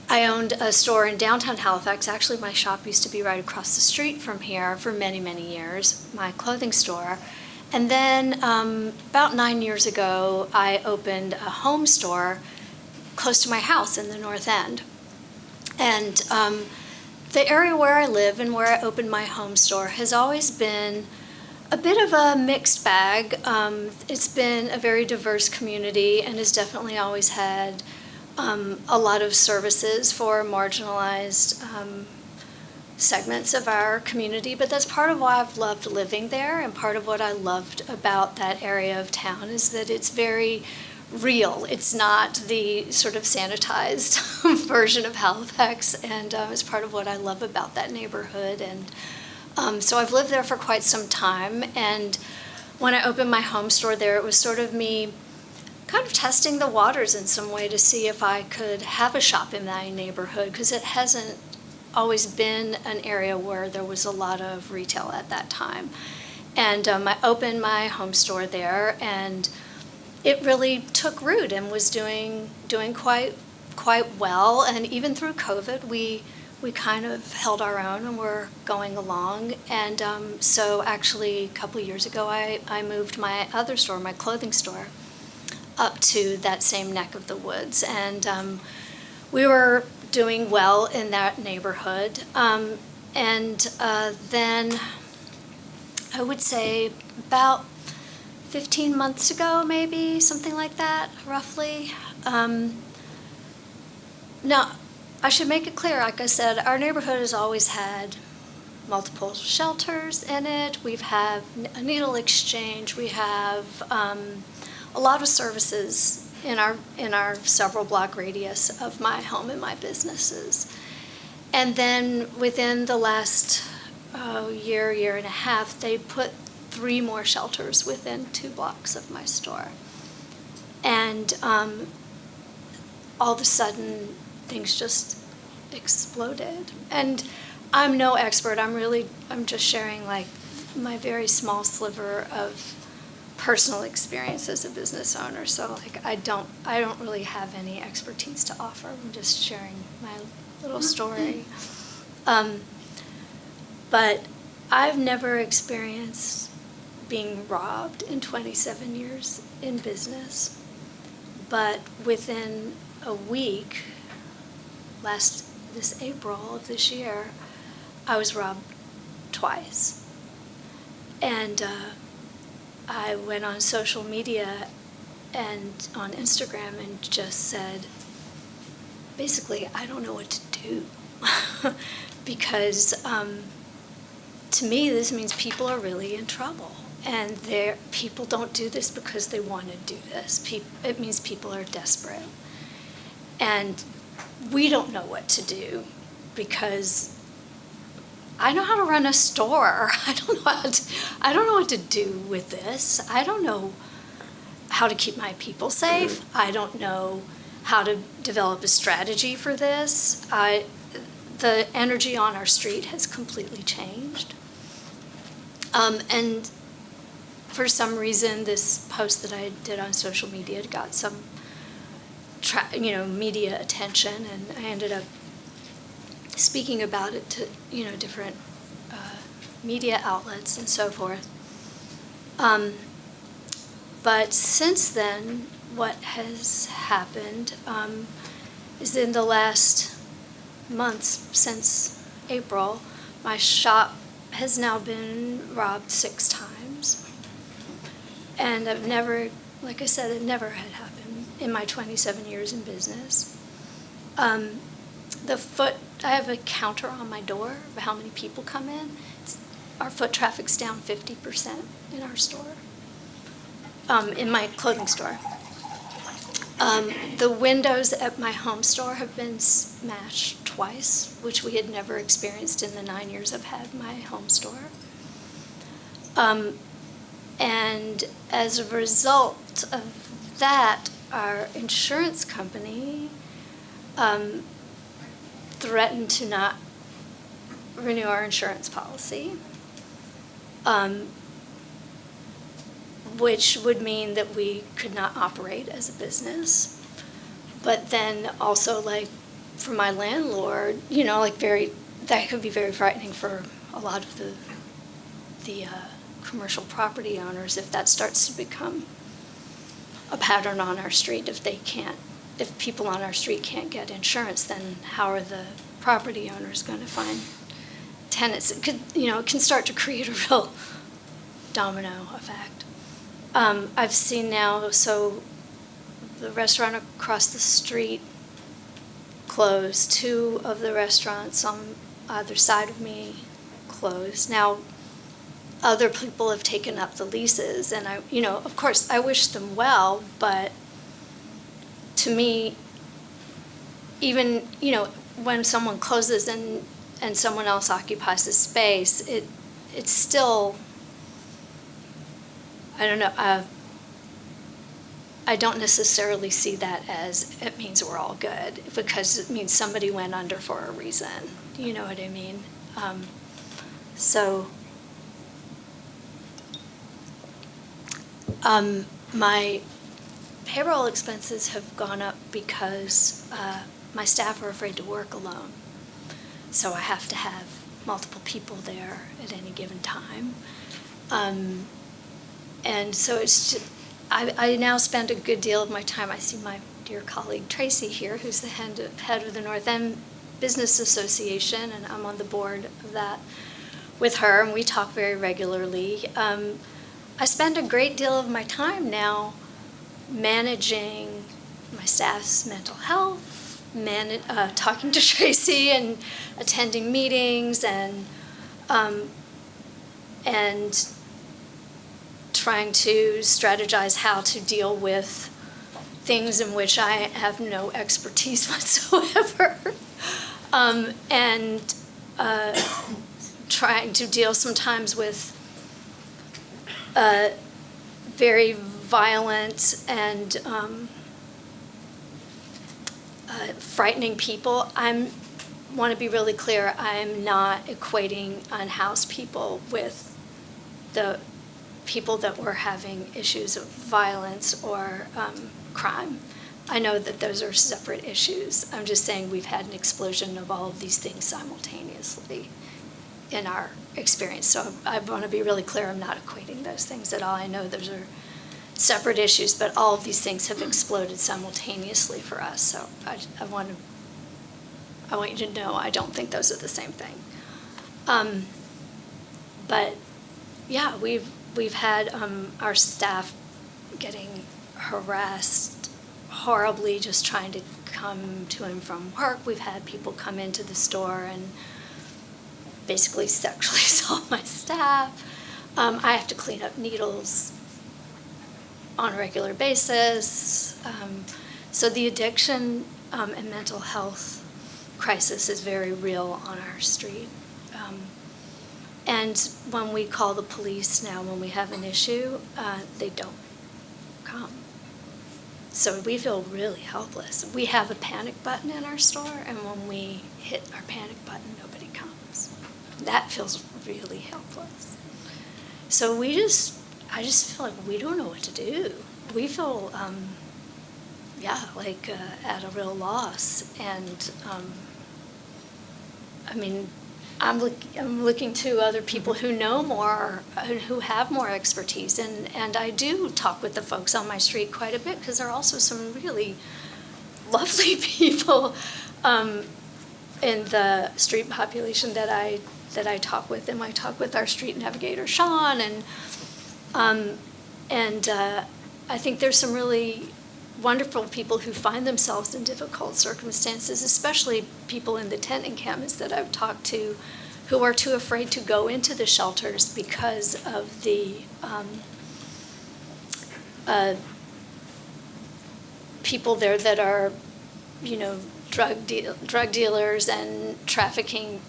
I owned a store in downtown Halifax. Actually, my shop used to be right across the street from here for many, many years, my clothing store. And then about 9 years ago, I opened a home store close to my house in the North End. And the area where I live and where I opened my home store has always been a bit of a mixed bag. It's been a very diverse community and has definitely always had a lot of services for marginalized segments of our community, but that's part of why I've loved living there, and part of what I loved about that area of town is that it's very real. It's not the sort of sanitized version of Halifax, and it's part of what I love about that neighborhood. And so I've lived there for quite some time, and when I opened my home store there, it was sort of me kind of testing the waters in some way to see if I could have a shop in my neighborhood, because it hasn't always been an area where there was a lot of retail at that time. And I opened my home store there, and it really took root and was doing quite well. And even through COVID, we kind of held our own and were going along. And so actually a couple of years ago, I moved my other store, my clothing store, up to that same neck of the woods. And we were doing well in that neighborhood. And then I would say about 15 months ago, maybe, something like that, roughly. Now, I should make it clear, like I said, our neighborhood has always had multiple shelters in it. We've had a needle exchange. We have a lot of services in our several block radius of my home and my businesses. And then within the last year and a half, they put 3 more shelters within 2 blocks of my store. And all of a sudden, things just exploded. And I'm no expert. I'm just sharing like my very small sliver of personal experience as a business owner. So like I don't really have any expertise to offer. I'm just sharing my little story. But I've never experienced being robbed in 27 years in business. But within a week, this April of this year, I was robbed twice. And I went on social media and on Instagram and just said, basically, I don't know what to do. Because to me, this means people are really in trouble. And people don't do this because they want to do this. It means people are desperate. And we don't know what to do because I know how to run a store. I don't know what to do with this. I don't know how to keep my people safe. I don't know how to develop a strategy for this. The energy on our street has completely changed. And for some reason, this post that I did on social media got some media attention, and I ended up speaking about it to different media outlets and so forth. But since then, what has happened is in the last months, since April, my shop has now been robbed 6 times. And I've never, like I said, it never had happened in my 27 years in business. I have a counter on my door of how many people come in. Our foot traffic's down 50% in our store, in my clothing store. The windows at my home store have been smashed twice, which we had never experienced in the 9 years I've had my home store. And as a result of that, our insurance company threatened to not renew our insurance policy, which would mean that we could not operate as a business. But then also, like, for my landlord, you know, like, that could be very frightening for a lot of the commercial property owners if that starts to become a pattern on our street. If people on our street can't get insurance, then how are the property owners going to find tenants? It can start to create a real domino effect. I've seen now, so the restaurant across the street closed. 2 of the restaurants on either side of me closed. Now, other people have taken up the leases, and of course, I wish them well, but to me, even, when someone closes and someone else occupies the space, it's still, I don't know, I don't necessarily see that as it means we're all good, because it means somebody went under for a reason. You know what I mean? My payroll expenses have gone up because my staff are afraid to work alone. So I have to have multiple people there at any given time. And so it's just, I now spend a good deal of my time. I see my dear colleague Tracy here, who's the head of the North End Business Association, and I'm on the board of that with her, and we talk very regularly. I spend a great deal of my time now managing my staff's mental health, talking to Tracy and attending meetings, and trying to strategize how to deal with things in which I have no expertise whatsoever, and trying to deal sometimes with very violent and frightening people. I want to be really clear, I'm not equating unhoused people with the people that were having issues of violence or crime. I know that those are separate issues. I'm just saying we've had an explosion of all of these things simultaneously in our experience. So I want to be really clear, I'm not equating those things at all. I know those are separate issues, but all of these things have exploded simultaneously for us. So I want you to know I don't think those are the same thing. But yeah, we've had our staff getting harassed horribly just trying to come to and from work. We've had people come into the store and basically sexually assault my staff. I have to clean up needles on a regular basis. So the addiction and mental health crisis is very real on our street. And when we call the police now, when we have an issue, they don't come. So we feel really helpless. We have a panic button in our store, and when we hit our panic button, nobody comes. That feels really helpless. So I just feel like we don't know what to do. We feel, at a real loss. And I'm looking to other people who know more, who have more expertise, and I do talk with the folks on my street quite a bit, because there are also some really lovely people in the street population that I talk with, and I talk with our street navigator Sean, and I think there's some really wonderful people who find themselves in difficult circumstances, especially people in the tent encampments that I've talked to who are too afraid to go into the shelters because of the people there that are, drug dealers and trafficking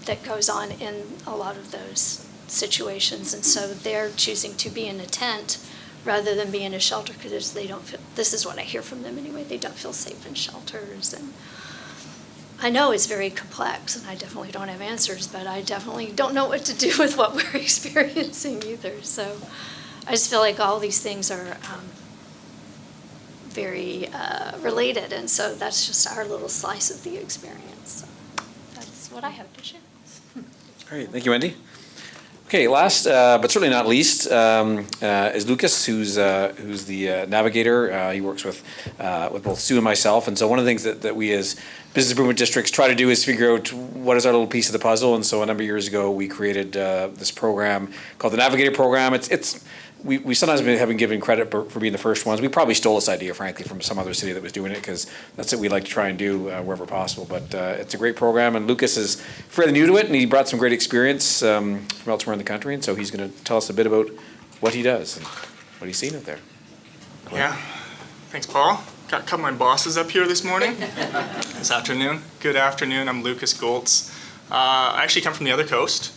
that goes on in a lot of those situations, and so they're choosing to be in a tent rather than be in a shelter because they don't feel, this is what I hear from them anyway, they don't feel safe in shelters. And I know it's very complex, and I definitely don't have answers, but I definitely don't know what to do with what we're experiencing either. So I just feel like all these things are very related, and so that's just our little slice of the experience. So that's what I have to share.
Great, thank you, Wendy. Okay, last but certainly not least is Lucas, who's the navigator. He works with both Sue and myself, and so one of the things that we as business improvement districts try to do is figure out what is our little piece of the puzzle. And so a number of years ago, we created this program called the Navigator Program. We sometimes have been given credit for being the first ones. We probably stole this idea, frankly, from some other city that was doing it, because that's what we like to try and do wherever possible. But it's a great program, and Lucas is fairly new to it, and he brought some great experience from elsewhere in the country, and so he's going to tell us a bit about what he does and what he's seen out there.
Yeah, thanks, Paul. Got a couple of my bosses up here this morning, this afternoon. Good afternoon, I'm Lucas Goltz. I actually come from the other coast.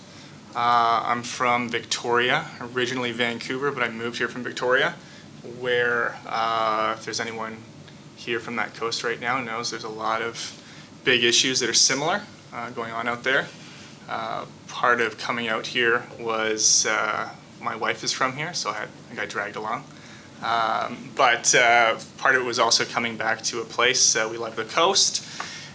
I'm from Victoria, originally Vancouver, but I moved here from Victoria, where if there's anyone here from that coast right now knows there's a lot of big issues that are similar going on out there. Part of coming out here was my wife is from here, so I got dragged along. But part of it was also coming back to a place, we love the coast,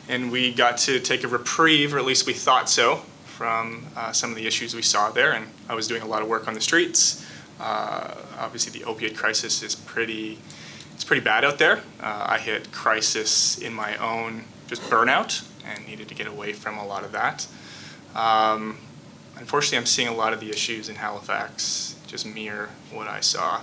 and we got to take a reprieve, or at least we thought so, from some of the issues we saw there. And I was doing a lot of work on the streets. Obviously the opioid crisis is pretty bad out there. I hit crisis in my own just burnout and needed to get away from a lot of that. Unfortunately, I'm seeing a lot of the issues in Halifax just mirror what I saw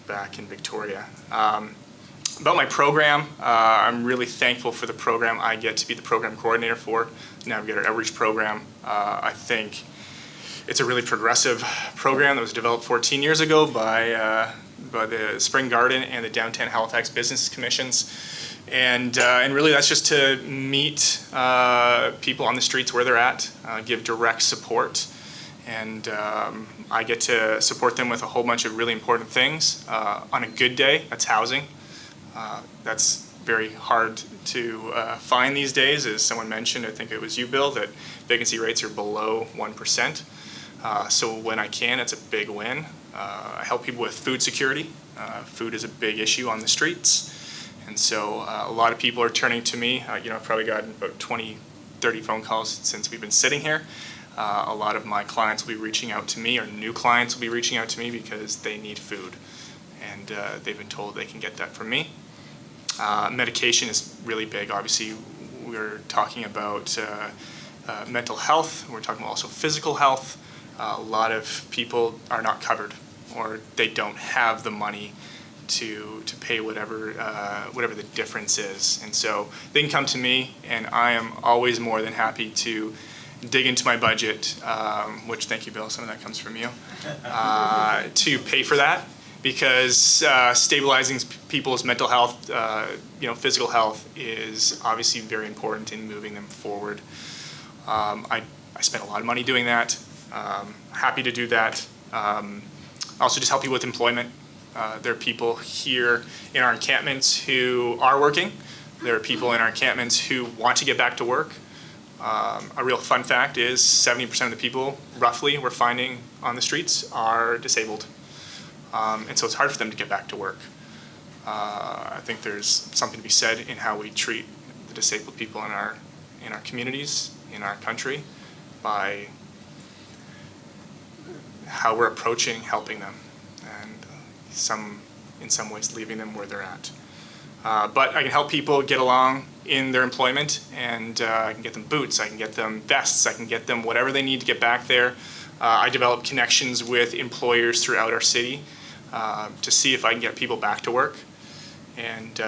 back in Victoria. About my program, I'm really thankful for the program I get to be the program coordinator for, the Navigator Outreach Program. I think it's a really progressive program that was developed 14 years ago by the Spring Garden and the Downtown Halifax Business Commissions. And really that's just to meet people on the streets where they're at, give direct support. And I get to support them with a whole bunch of really important things. On a good day, that's housing. That's very hard to find these days. As someone mentioned, I think it was you, Bill, that vacancy rates are below 1%. So when I can, it's a big win. I help people with food security. Food is a big issue on the streets. And so a lot of people are turning to me. I've probably gotten about 20, 30 phone calls since we've been sitting here. A lot of my clients will be reaching out to me, or new clients will be reaching out to me because they need food. And they've been told they can get that from me. Medication is really big. Obviously, we're talking about mental health. We're talking about also physical health. A lot of people are not covered, or they don't have the money to pay whatever the difference is. And so they can come to me, and I am always more than happy to dig into my budget, which, thank you, Bill, some of that comes from you, to pay for that. Because stabilizing people's mental health, physical health is obviously very important in moving them forward. I spent a lot of money doing that. Happy to do that. Also just help people with employment. There are people here in our encampments who are working. There are people in our encampments who want to get back to work. A real fun fact is 70% of the people, roughly, we're finding on the streets are disabled. And so it's hard for them to get back to work. I think there's something to be said in how we treat the disabled people in our communities, in our country, by how we're approaching helping them, and in some ways leaving them where they're at. But I can help people get along in their employment, and I can get them boots, I can get them vests, I can get them whatever they need to get back there. I develop connections with employers throughout our city to see if I can get people back to work. And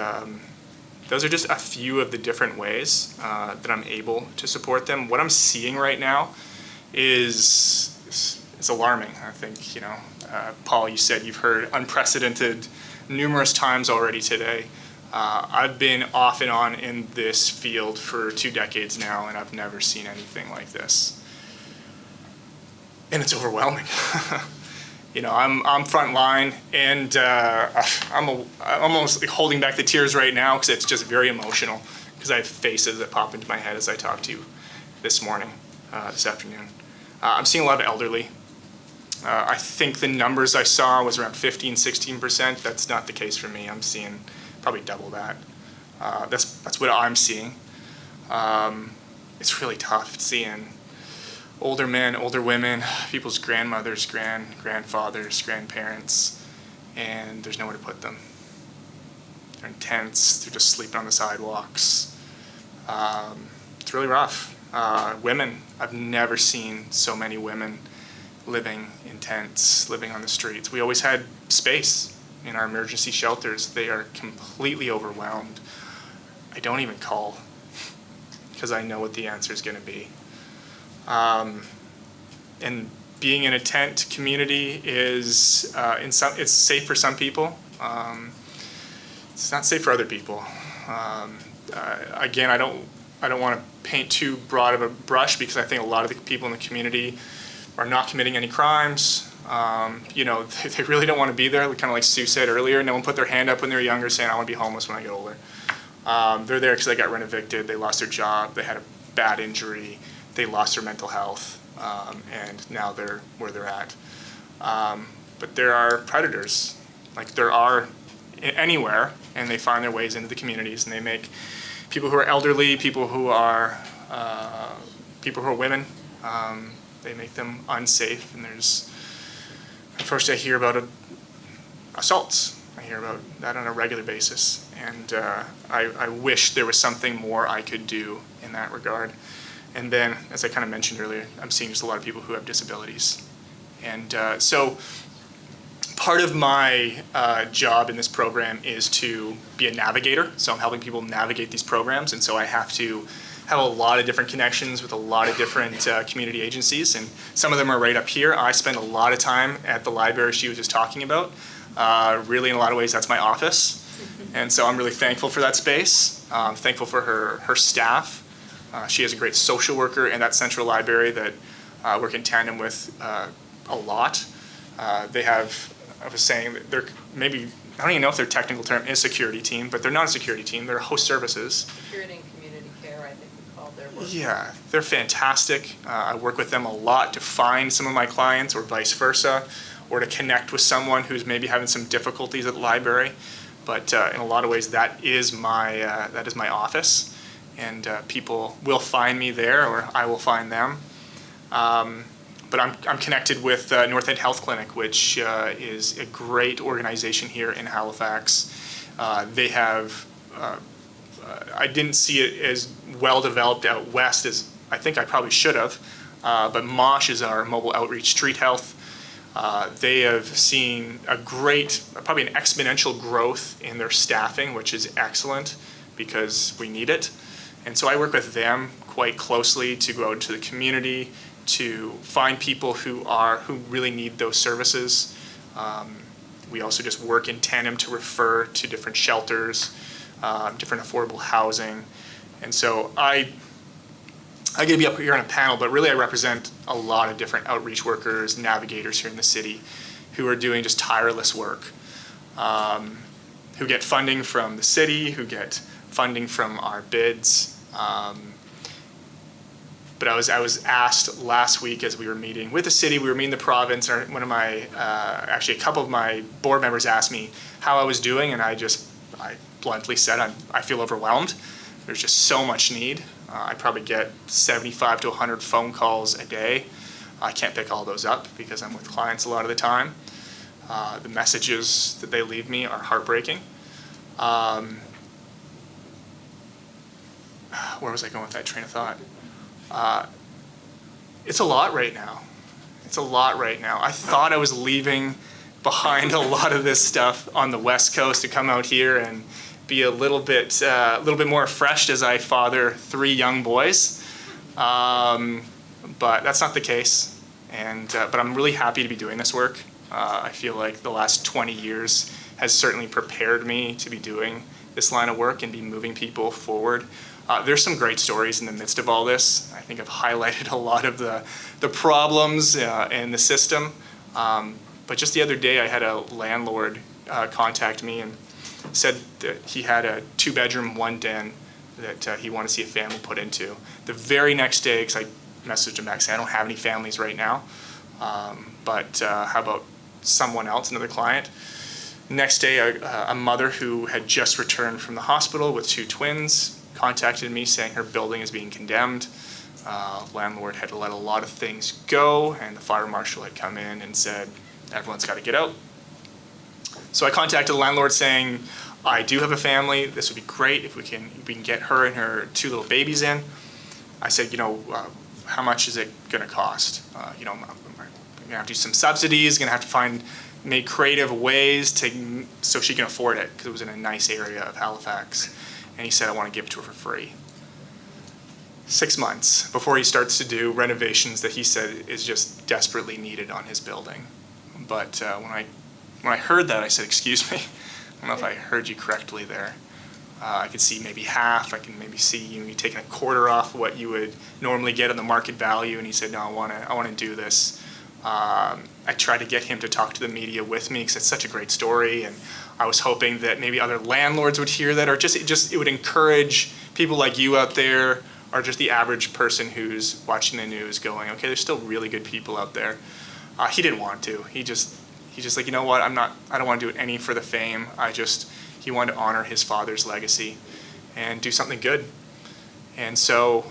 those are just a few of the different ways that I'm able to support them. What I'm seeing right now is alarming. I think, Paul, you said you've heard unprecedented numerous times already today. I've been off and on in this field for 2 decades now, and I've never seen anything like this. and it's overwhelming. You know, I'm front line, and I'm almost like holding back the tears right now because it's just very emotional, because I have faces that pop into my head as I talk to you this afternoon. I'm seeing a lot of elderly. I think the numbers I saw was around 15-16%. That's not the case for me. I'm seeing probably double that. That's what I'm seeing. It's really tough seeing older men, older women, people's grandmothers, grandfathers, grandparents, and there's nowhere to put them. They're in tents, they're just sleeping on the sidewalks. It's really rough. Women, I've never seen so many women living in tents, living on the streets. We always had space in our emergency shelters. They are completely overwhelmed. I don't even call because I know what the answer is going to be. And being in a tent community is, it's safe for some people. It's not safe for other people. Again, I don't want to paint too broad of a brush, because I think a lot of the people in the community are not committing any crimes. You know, they really don't want to be there. Kind of like Sue said earlier, no one put their hand up when they were younger saying, I want to be homeless when I get older. They're there because they got rent evicted, they lost their job, they had a bad injury, they lost their mental health, and now they're where they're at. But there are predators, like there are anywhere, and they find their ways into the communities, and they make people who are elderly, people who are women, they make them unsafe. And unfortunately, I hear about assaults. I hear about that on a regular basis, and I wish there was something more I could do in that regard. And then, as I kind of mentioned earlier, I'm seeing just a lot of people who have disabilities. And so part of my job in this program is to be a navigator. So I'm helping people navigate these programs, and so I have to have a lot of different connections with a lot of different community agencies, and some of them are right up here. I spend a lot of time at the library she was just talking about. Really, in a lot of ways, that's my office. And so I'm really thankful for that space. I'm thankful for her staff. She has a great social worker in that central library that work in tandem with a lot. They have, I was saying, that they're maybe, I don't even know if their technical term is security team, but they're not a security team, they're host services.
Security and community care, I think we call their work.
Yeah, they're fantastic. I work with them a lot to find some of my clients, or vice versa, or to connect with someone who's maybe having some difficulties at the library. But in a lot of ways, that is my office, and people will find me there, or I will find them. But I'm connected with North End Health Clinic, which is a great organization here in Halifax. They have, I didn't see it as well developed out west as I think I probably should have, but MOSH is our Mobile Outreach Street Health. They have seen a great, probably an exponential growth in their staffing, which is excellent because we need it. And so I work with them quite closely to go out into the community, to find people who really need those services. We also just work in tandem to refer to different shelters, different affordable housing. And so I get to be up here on a panel, but really I represent a lot of different outreach workers, navigators here in the city who are doing just tireless work, who get funding from the city, who get funding from our bids. But I was asked last week as we were meeting with the city, we were meeting the province, or actually a couple of my board members asked me how I was doing, and I bluntly said I feel overwhelmed. There's just so much need. I probably get 75 to 100 phone calls a day. I can't pick all those up because I'm with clients a lot of the time. The messages that they leave me are heartbreaking. Where was I going with that train of thought? It's a lot right now. It's a lot right now. I thought I was leaving behind a lot of this stuff on the West Coast to come out here and be a little bit more refreshed as I father 3 young boys, but that's not the case. But I'm really happy to be doing this work. I feel like the last 20 years has certainly prepared me to be doing this line of work and be moving people forward There's some great stories in the midst of all this. I think I've highlighted a lot of the problems in the system. But just the other day, I had a landlord contact me and said that he had a 2-bedroom, 1 den that he wanted to see a family put into. The very next day, because I messaged him back saying, I don't have any families right now, but how about someone else, another client? Next day, a mother who had just returned from the hospital with 2 twins contacted me saying her building is being condemned. Landlord had let a lot of things go, and the fire marshal had come in and said, everyone's got to get out. So I contacted the landlord saying, I do have a family. This would be great if we can get her and her 2 little babies in. I said, how much is it going to cost? I'm going to have to do some subsidies, going to have to make creative ways so she can afford it, because it was in a nice area of Halifax. And he said, I want to give it to her for free. 6 months before he starts to do renovations that he said is just desperately needed on his building. But when I heard that, I said, excuse me, I don't know if I heard you correctly there. I could see maybe half. I can maybe see you taking a quarter off what you would normally get on the market value. And he said, no, I want to do this. I tried to get him to talk to the media with me because it's such a great story. And I was hoping that maybe other landlords would hear that, or it would encourage people like you out there, or just the average person who's watching the news going, okay, there's still really good people out there. He didn't want to. He's just like, you know what, I don't want to do it any for the fame. He wanted to honor his father's legacy and do something good. And so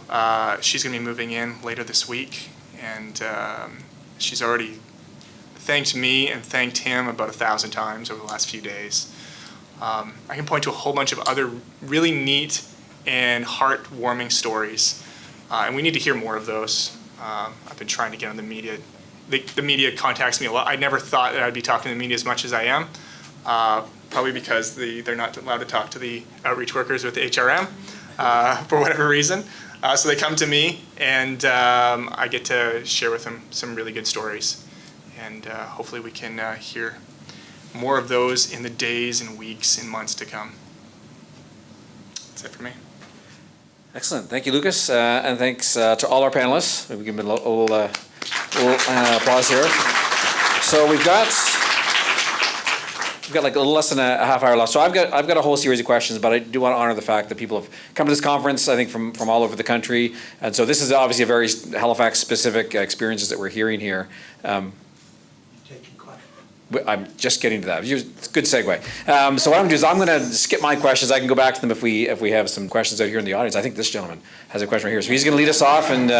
she's going to be moving in later this week, and she's already thanked me and thanked him about 1,000 times over the last few days. I can point to a whole bunch of other really neat and heartwarming stories, and we need to hear more of those. I've been trying to get on the media. The media contacts me a lot. I never thought that I'd be talking to the media as much as I am, probably because they're not allowed to talk to the outreach workers with HRM for whatever reason. So they come to me, and I get to share with them some really good stories. And hopefully we can hear more of those in the days and weeks and months to come. That's it for me.
Excellent. Thank you, Lucas. And thanks to all our panelists. Maybe give them a little applause here. So we've got like a little less than a half hour left. So I've got a whole series of questions, but I do want to honor the fact that people have come to this conference, I think, from all over the country. And so this is obviously a very Halifax-specific experiences that we're hearing here. I'm just getting to that. It's a good segue. So what I'm going to do is I'm going to skip my questions. I can go back to them if we have some questions out here in the audience. I think this gentleman has a question right here. So he's going to lead us off, and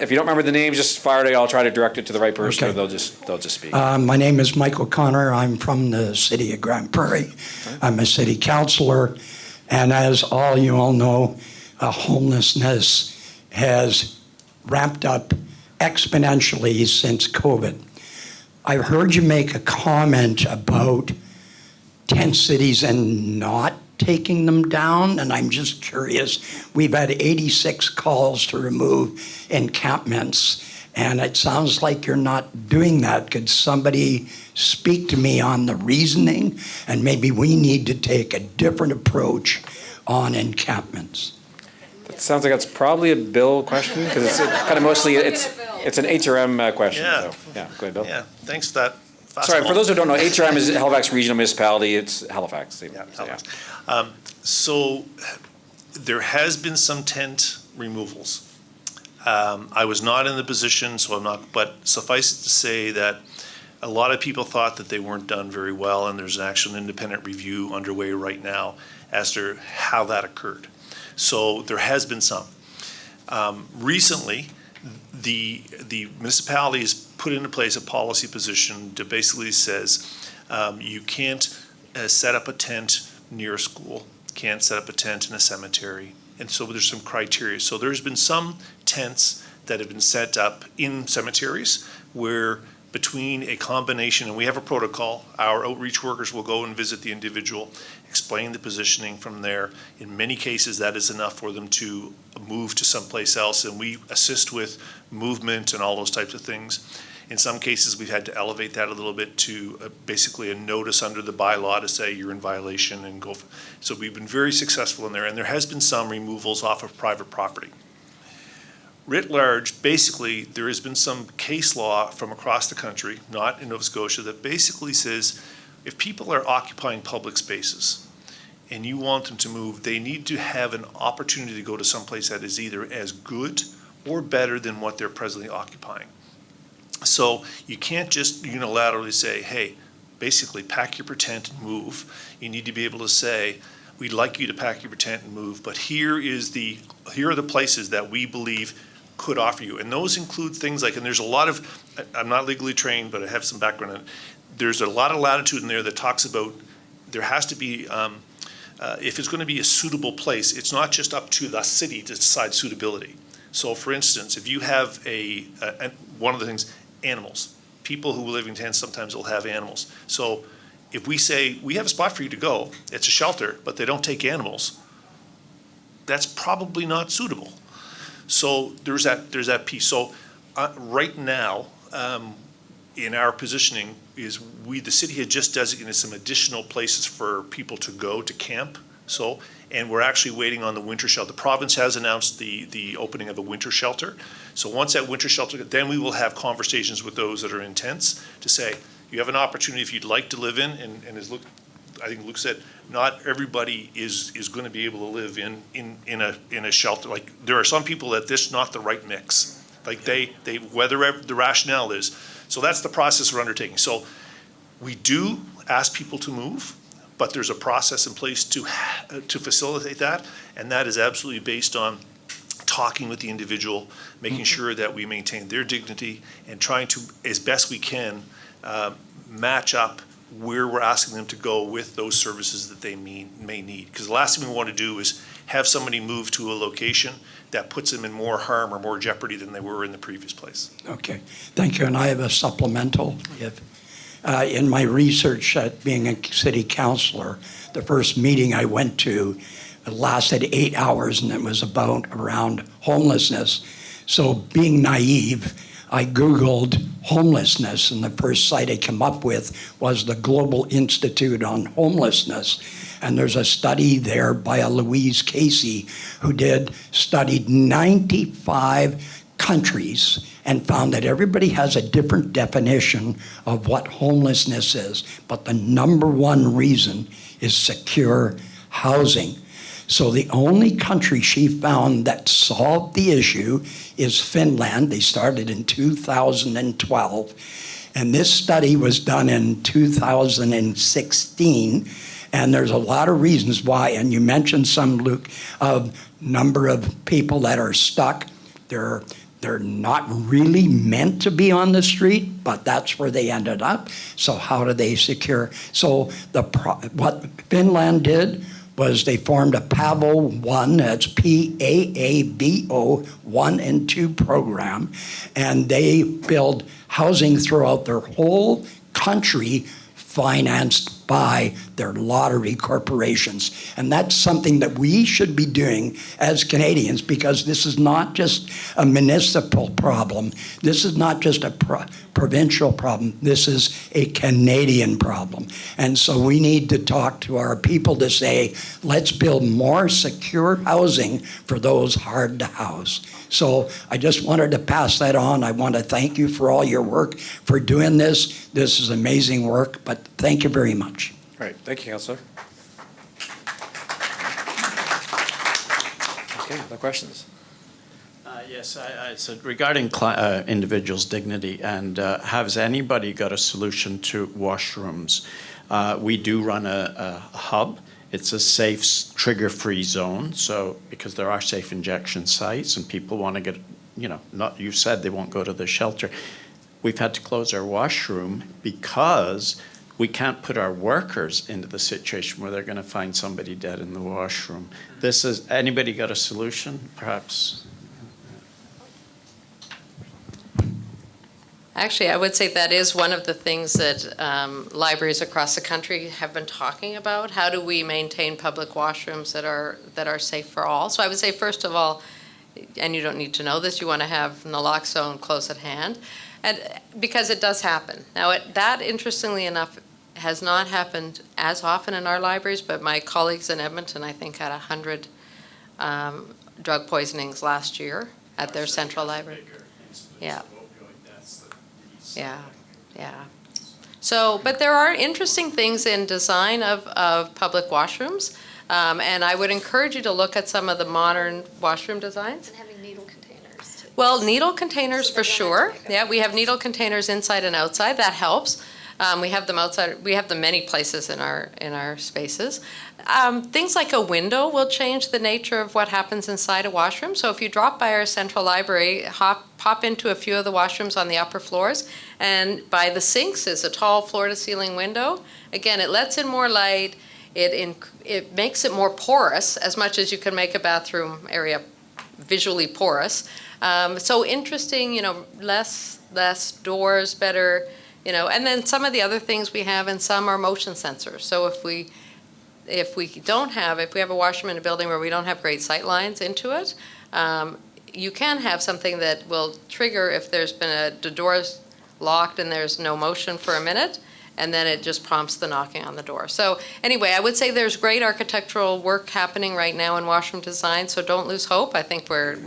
if you don't remember the name, just fire it. I'll try to direct it to the right person,
Okay.
or they'll just speak.
My name is Michael Connor. I'm from the city of Grand Prairie. I'm a city councilor, and as you all know, homelessness has ramped up exponentially since COVID. I heard you make a comment about tent cities and not taking them down, and I'm just curious. We've had 86 calls to remove encampments, and it sounds like you're not doing that. Could somebody speak to me on the reasoning? And maybe we need to take a different approach on encampments.
It sounds like that's probably a Bill question, because it's kind of mostly it's an HRM question.
Yeah.
So, yeah, go ahead, Bill.
Yeah, thanks for that.
Sorry, for those who don't know, HRM is Halifax Regional Municipality. It's Halifax.
Yeah,
So,
Halifax. So there has been some tent removals. I was not in the position, so I'm not, but suffice it to say that a lot of people thought that they weren't done very well, and there's an actual independent review underway right now as to how that occurred. So there has been some. Recently, the municipality has put into place a policy position that basically says you can't set up a tent near a school, can't set up a tent in a cemetery, and so there's some criteria. So there's been some tents that have been set up in cemeteries where between a combination, and we have a protocol, our outreach workers will go and visit the individual, explain the positioning from there. In many cases, that is enough for them to move to someplace else, and we assist with movement and all those types of things. In some cases, we've had to elevate that a little bit to basically a notice under the bylaw to say you're in violation and go. So we've been very successful in there, and there has been some removals off of private property. Writ large, basically, there has been some case law from across the country, not in Nova Scotia, that basically says if people are occupying public spaces and you want them to move, they need to have an opportunity to go to someplace that is either as good or better than what they're presently occupying. So you can't just unilaterally say, hey, basically pack your tent and move. You need to be able to say, we'd like you to pack your tent and move, but here are the places that we believe could offer you. And those include things like, and there's a lot of, I'm not legally trained, but I have some background in it. There's a lot of latitude in there that talks about there has to be, if it's going to be a suitable place, it's not just up to the city to decide suitability. So for instance, if you have one of the things, animals. People who live in tents sometimes will have animals. So if we say, we have a spot for you to go, it's a shelter, but they don't take animals, that's probably not suitable. So there's that piece. So right now, in our positioning is the city had just designated some additional places for people to go to camp. So, and we're actually waiting on the winter shelter. The province has announced the opening of a winter shelter. So once that winter shelter, then we will have conversations with those that are in tents to say, you have an opportunity if you'd like to live in, and as I think Luke said, not everybody is going to be able to live in a shelter. Like there are some people that this is not the right mix. Like they whether the rationale is. So that's the process we're undertaking. So we do ask people to move, but there's a process in place to facilitate that, and that is absolutely based on talking with the individual, making sure that we maintain their dignity, and trying to, as best we can, match up where we're asking them to go with those services that they may need. Because the last thing we want to do is have somebody move to a location that puts them in more harm or more jeopardy than they were in the previous place.
Okay, thank you. And I have a supplemental. In my research at being a city councilor, the first meeting I went to lasted 8 hours, and it was around homelessness. So being naive, I Googled homelessness, and the first site I came up with was the Global Institute on Homelessness. And there's a study there by a Louise Casey who studied 95 countries and found that everybody has a different definition of what homelessness is. But the number one reason is secure housing. So the only country she found that solved the issue is Finland. They started in 2012. And this study was done in 2016. And there's a lot of reasons why. And you mentioned some, Luke, of number of people that are stuck. They're not really meant to be on the street, but that's where they ended up. So how do they secure? So what Finland did was they formed a PAABO 1, that's PAABO 1 and 2 program, and they build housing throughout their whole country financed by their lottery corporations. And that's something that we should be doing as Canadians, because this is not just a municipal problem. This is not just a provincial problem. This is a Canadian problem. And so we need to talk to our people to say, let's build more secure housing for those hard to house. So I just wanted to pass that on. I want to thank you for all your work, for doing this. This is amazing work, but thank you very much.
All right, thank you, Councillor. Okay, other questions?
Yes, so regarding individuals' dignity, and has anybody got a solution to washrooms? We do run a hub. It's a safe, trigger-free zone, so because there are safe injection sites and people want to get, you said they won't go to the shelter. We've had to close our washroom because we can't put our workers into the situation where they're going to find somebody dead in the washroom. Anybody got a solution, perhaps?
Actually, I would say that is one of the things that libraries across the country have been talking about. How do we maintain public washrooms that are safe for all? So I would say, first of all, and you don't need to know this, you want to have naloxone close at hand. And because it does happen. Now, that interestingly enough has not happened as often in our libraries, but my colleagues in Edmonton, I think, had 100 drug poisonings last year at their central library. Yeah. Yeah, yeah. So, but there are interesting things in design of public washrooms, and I would encourage you to look at some of the modern washroom designs.
And having needle containers too.
Well, needle containers
So
for
they don't
sure.
have to make a-
Yeah, we have needle containers inside and outside. That helps. We have them outside. We have them many places in our spaces. Things like a window will change the nature of what happens inside a washroom. So if you drop by our central library, pop into a few of the washrooms on the upper floors, and by the sinks is a tall floor-to-ceiling window. Again, it lets in more light. It makes it more porous, as much as you can make a bathroom area visually porous. So interesting, less doors, better. And then some of the other things we have, and some are motion sensors. So if we have a washroom in a building where we don't have great sight lines into it, you can have something that will trigger if there's been the door's locked and there's no motion for a minute, and then it just prompts the knocking on the door. So anyway, I would say there's great architectural work happening right now in washroom design, so don't lose hope. I think we're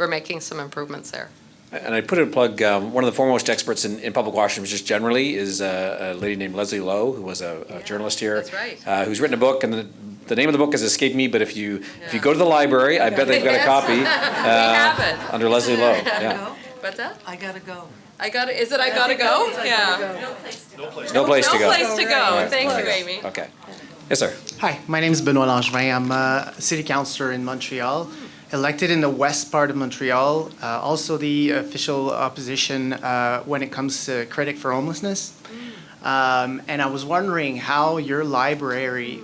making some improvements there.
And I put in a plug, one of the foremost experts in public washrooms just generally is a lady named Leslie Lowe, who was a journalist here.
That's right.
Who's written a book, and the name of the book has escaped me, but if you go to the library, I bet they've got a copy.
We have it.
Under Leslie Lowe, yeah.
What's that?
I gotta go.
I gotta go? Yeah.
No place to
No
go.
place to go.
Right,
Thank
right.
you, Amy.
Okay. Yes, sir.
Hi, my name is Benoit Langevin. I'm a city councillor in Montreal, elected in the west part of Montreal, also the official opposition when it comes to critic for homelessness. And I was wondering how your library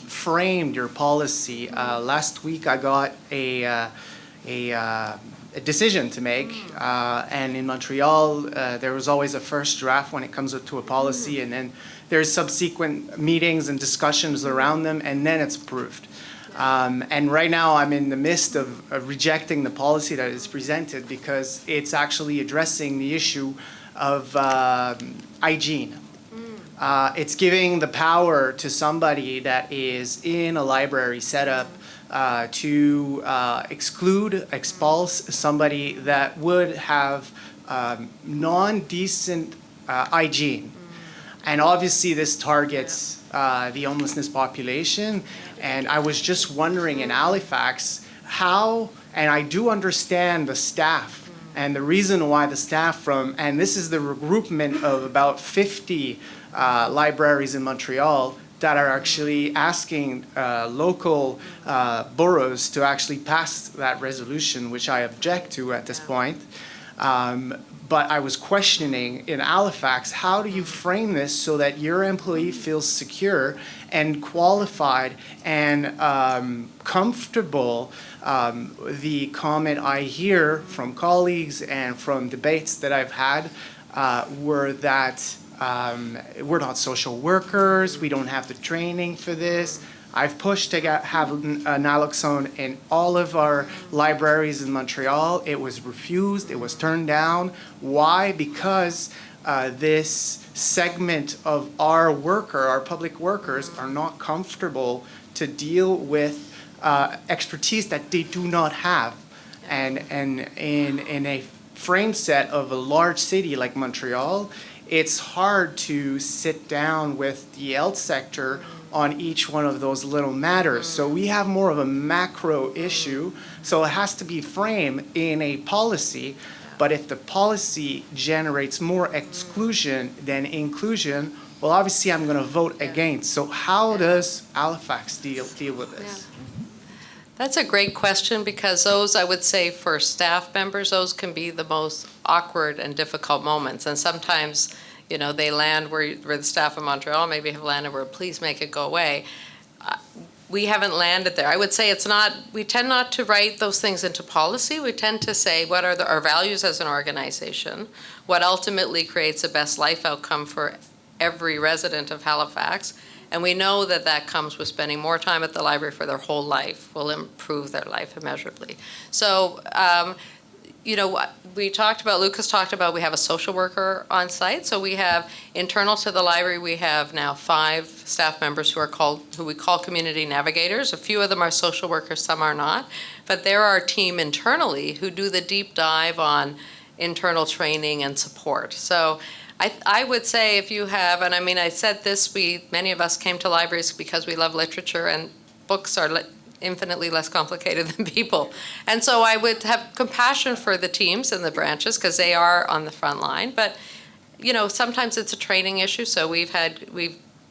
framed your policy. Last week I got a decision to make, and in Montreal there was always a first draft when it comes to a policy, and then there's subsequent meetings and discussions around them, and then it's approved. And right now I'm in the midst of rejecting the policy that is presented because it's actually addressing the issue of hygiene. It's giving the power to somebody that is in a library setup to expulse somebody that would have non-decent hygiene. And obviously this targets the homelessness population. And I was just wondering in Halifax how, and I do understand the staff and the reason why the staff and this is the regroupment of about 50 libraries in Montreal that are actually asking local boroughs to actually pass that resolution, which I object to at this point. But I was questioning in Halifax, how do you frame this so that your employee feels secure and qualified and comfortable? The comment I hear from colleagues and from debates that I've had were that we're not social workers, we don't have the training for this. I've pushed to have naloxone in all of our libraries in Montreal. It was refused, it was turned down. Why? Because this segment of our public workers are not comfortable to deal with expertise that they do not have. And in a frame set of a large city like Montreal, it's hard to sit down with the health sector on each one of those little matters. So we have more of a macro issue, so it has to be framed in a policy. But if the policy generates more exclusion than inclusion, well, obviously I'm going to vote against. So how does Halifax deal with this?
That's a great question, because those, I would say, for staff members, those can be the most awkward and difficult moments. And sometimes, they land where the staff of Montreal maybe have landed where, please make it go away. We haven't landed there. I would say we tend not to write those things into policy. We tend to say, what are our values as an organization? What ultimately creates the best life outcome for every resident of Halifax? And we know that comes with spending more time at the library for their whole life, will improve their life immeasurably. So you know, Lucas talked about, we have a social worker on site. So we have, internal to the library, we have now 5 staff members who we call community navigators. A few of them are social workers, some are not. But they're our team internally who do the deep dive on internal training and support. So I would say if you have, and I mean, I said this, many of us came to libraries because we love literature, and books are infinitely less complicated than people. And so I would have compassion for the teams and the branches because they are on the front line. But, you know, sometimes it's a training issue. So we've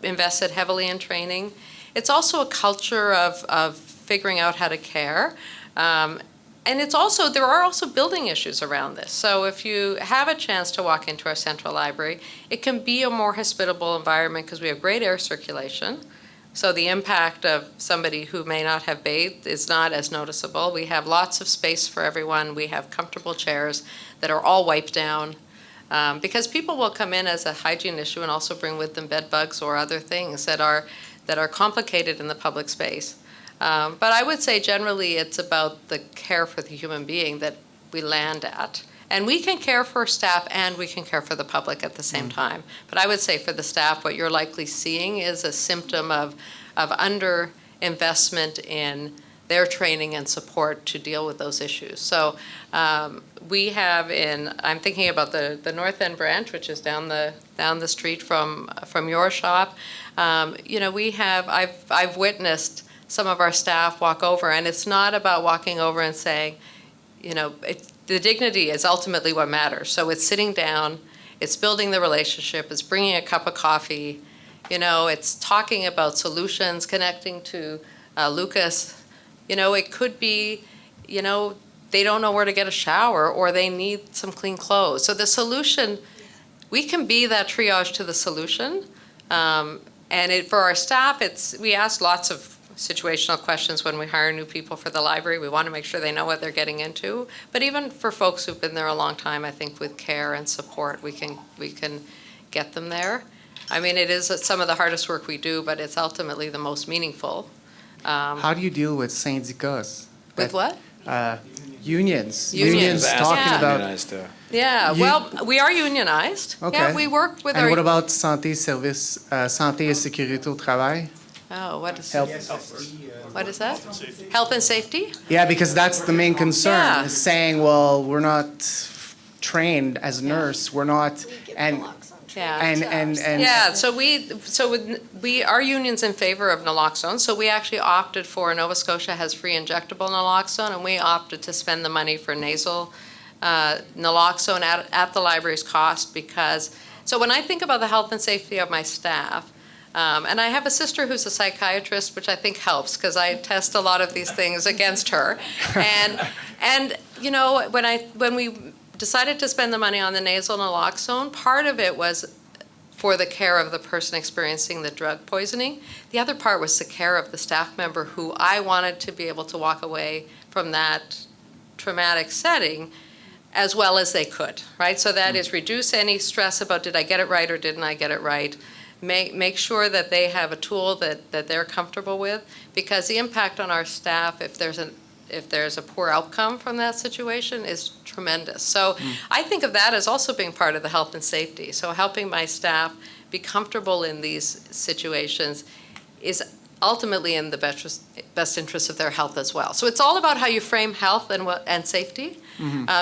invested heavily in training. It's also a culture of figuring out how to care. And there are also building issues around this. So if you have a chance to walk into our central library, it can be a more hospitable environment because we have great air circulation. So the impact of somebody who may not have bathed is not as noticeable. We have lots of space for everyone. We have comfortable chairs that are all wiped down because people will come in as a hygiene issue and also bring with them bed bugs or other things that are complicated in the public space. But I would say generally it's about the care for the human being that we land at. And we can care for staff and we can care for the public at the same time. But I would say for the staff, what you're likely seeing is a symptom of under-investment in their training and support to deal with those issues. So we have I'm thinking about the North End branch, which is down the street from your shop. You know, I've witnessed some of our staff walk over, and it's not about walking over and saying, you know, the dignity is ultimately what matters. So it's sitting down, it's building the relationship, it's bringing a cup of coffee, you know, it's talking about solutions, connecting to Lucas. You know, it could be, you know, they don't know where to get a shower or they need some clean clothes. So the solution, we can be that triage to the solution. And for our staff, we ask lots of situational questions when we hire new people for the library. We want to make sure they know what they're getting into. But even for folks who've been there a long time, I think with care and support, we can get them there. I mean, it is some of the hardest work we do, but it's ultimately the most meaningful.
How do you deal with syndicats?
With what?
Unions.
Unions
talking
yeah.
about.
Unionized,
Yeah, well, we are unionized.
Okay.
Yeah, we work with
And what about santé et sécurité au travail?
Oh, what is
Health.
What is that? Health and safety?
Yeah, because that's the main concern.
Yeah.
Is saying, well, we're not trained as a nurse. We're not, and
Yeah. Yeah, so our union's in favor of naloxone, so we actually opted for, Nova Scotia has free injectable naloxone, and we opted to spend the money for nasal naloxone at the library's cost because, so when I think about the health and safety of my staff, and I have a sister who's a psychiatrist, which I think helps because I test a lot of these things against her. And you know, when we decided to spend the money on the nasal naloxone, part of it was for the care of the person experiencing the drug poisoning. The other part was the care of the staff member who I wanted to be able to walk away from that traumatic setting as well as they could, right? So that is reduce any stress about did I get it right or didn't I get it right. Make sure that they have a tool that they're comfortable with, because the impact on our staff, if there's a poor outcome from that situation, is tremendous. So I think of that as also being part of the health and safety. So helping my staff be comfortable in these situations is ultimately in the best interest of their health as well. So it's all about how you frame health and safety.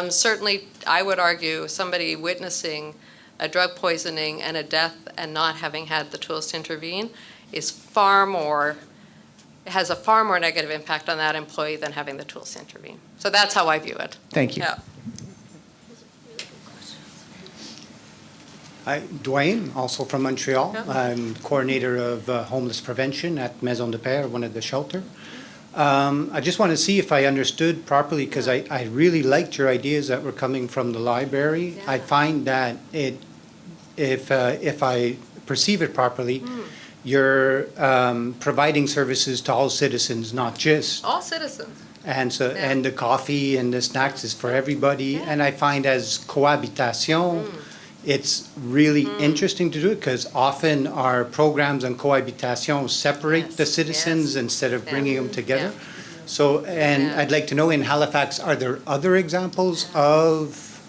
Certainly, I would argue somebody witnessing a drug poisoning and a death and not having had the tools to intervene has a far more negative impact on that employee than having the tools to intervene. So that's how I view it.
Thank you.
Yeah.
Hi, Dwayne, also from Montreal.
Yeah.
I'm coordinator of homeless prevention at Maison de Père, one of the shelter. I just want to see if I understood properly, because I really liked your ideas that were coming from the library. I find that if I perceive it properly, you're providing services to all citizens, not just.
All citizens.
And so, and the coffee and the snacks is for everybody. And I find as cohabitation, it's really interesting to do it, because often our programs on cohabitation separate
Yes,
the citizens
yes.
instead of bringing them together. So, and
Yeah.
I'd like to know, in Halifax, are there other examples of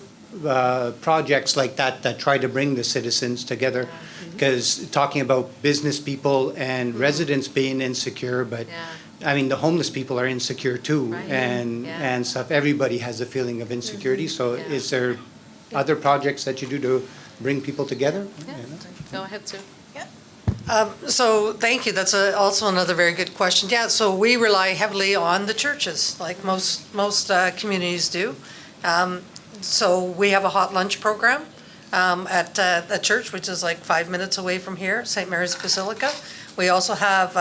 projects like that that try to bring the citizens together? Because talking about business people and residents being insecure, but
Yeah.
I mean, the homeless people are insecure too,
Right.
and
Yeah.
and stuff. Everybody has a feeling of insecurity. So,
Yeah.
is there other projects that you do to bring people together?
Yeah.
You know?
Go ahead, Sue.
So thank you. That's also another very good question. Yeah, so we rely heavily on the churches, like most communities do. So we have a hot lunch program at the church, which is like 5 minutes away from here, St. Mary's Basilica. We also have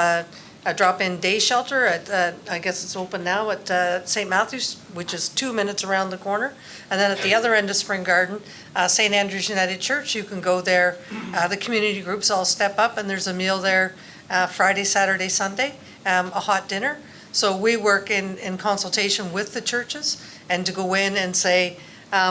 a drop-in day shelter at, I guess it's open now, at St. Matthew's, which is 2 minutes around the corner. And then at the other end of Spring Garden, St. Andrew's United Church, you can go there. The community groups all step up, and there's a meal there Friday, Saturday, Sunday, a hot dinner. So we work in consultation with the churches, and to go in and say,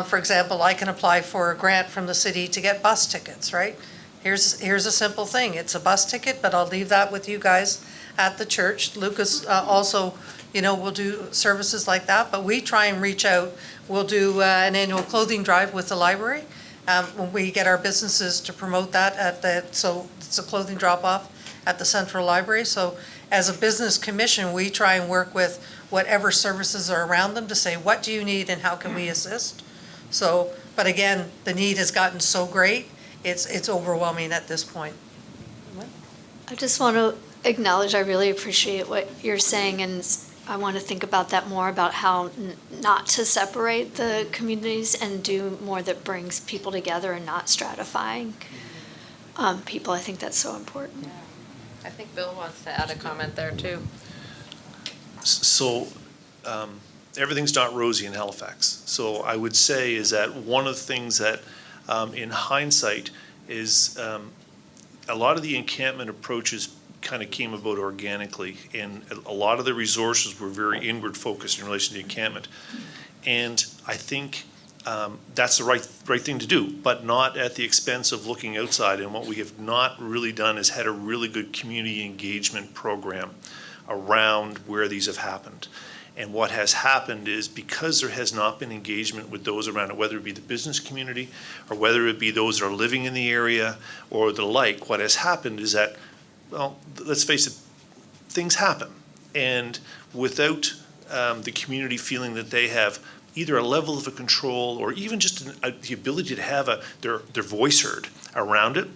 for example, I can apply for a grant from the city to get bus tickets, right? Here's a simple thing. It's a bus ticket, but I'll leave that with you guys at the church. Lucas also, will do services like that, but we try and reach out. We'll do an annual clothing drive with the library. When we get our businesses to promote that so it's a clothing drop-off at the Central Library. So as a business commission, we try and work with whatever services are around them to say, what do you need and how can we assist? So, but again, the need has gotten so great, it's overwhelming at this point.
I just want to acknowledge, I really appreciate what you're saying, and I want to think about that more, about how not to separate the communities and do more that brings people together and not stratifying people. I think that's so important.
I think Bill wants to add a comment there too.
So everything's not rosy in Halifax. So I would say is that one of the things that in hindsight is a lot of the encampment approaches kind of came about organically, and a lot of the resources were very inward focused in relation to the encampment. And I think that's the right thing to do, but not at the expense of looking outside. And what we have not really done is had a really good community engagement program around where these have happened. And what has happened is, because there has not been engagement with those around it, whether it be the business community or whether it be those that are living in the area or the like, what has happened is that, well, let's face it, things happen. And without the community feeling that they have either a level of a control or even just the ability to have their voice heard around it.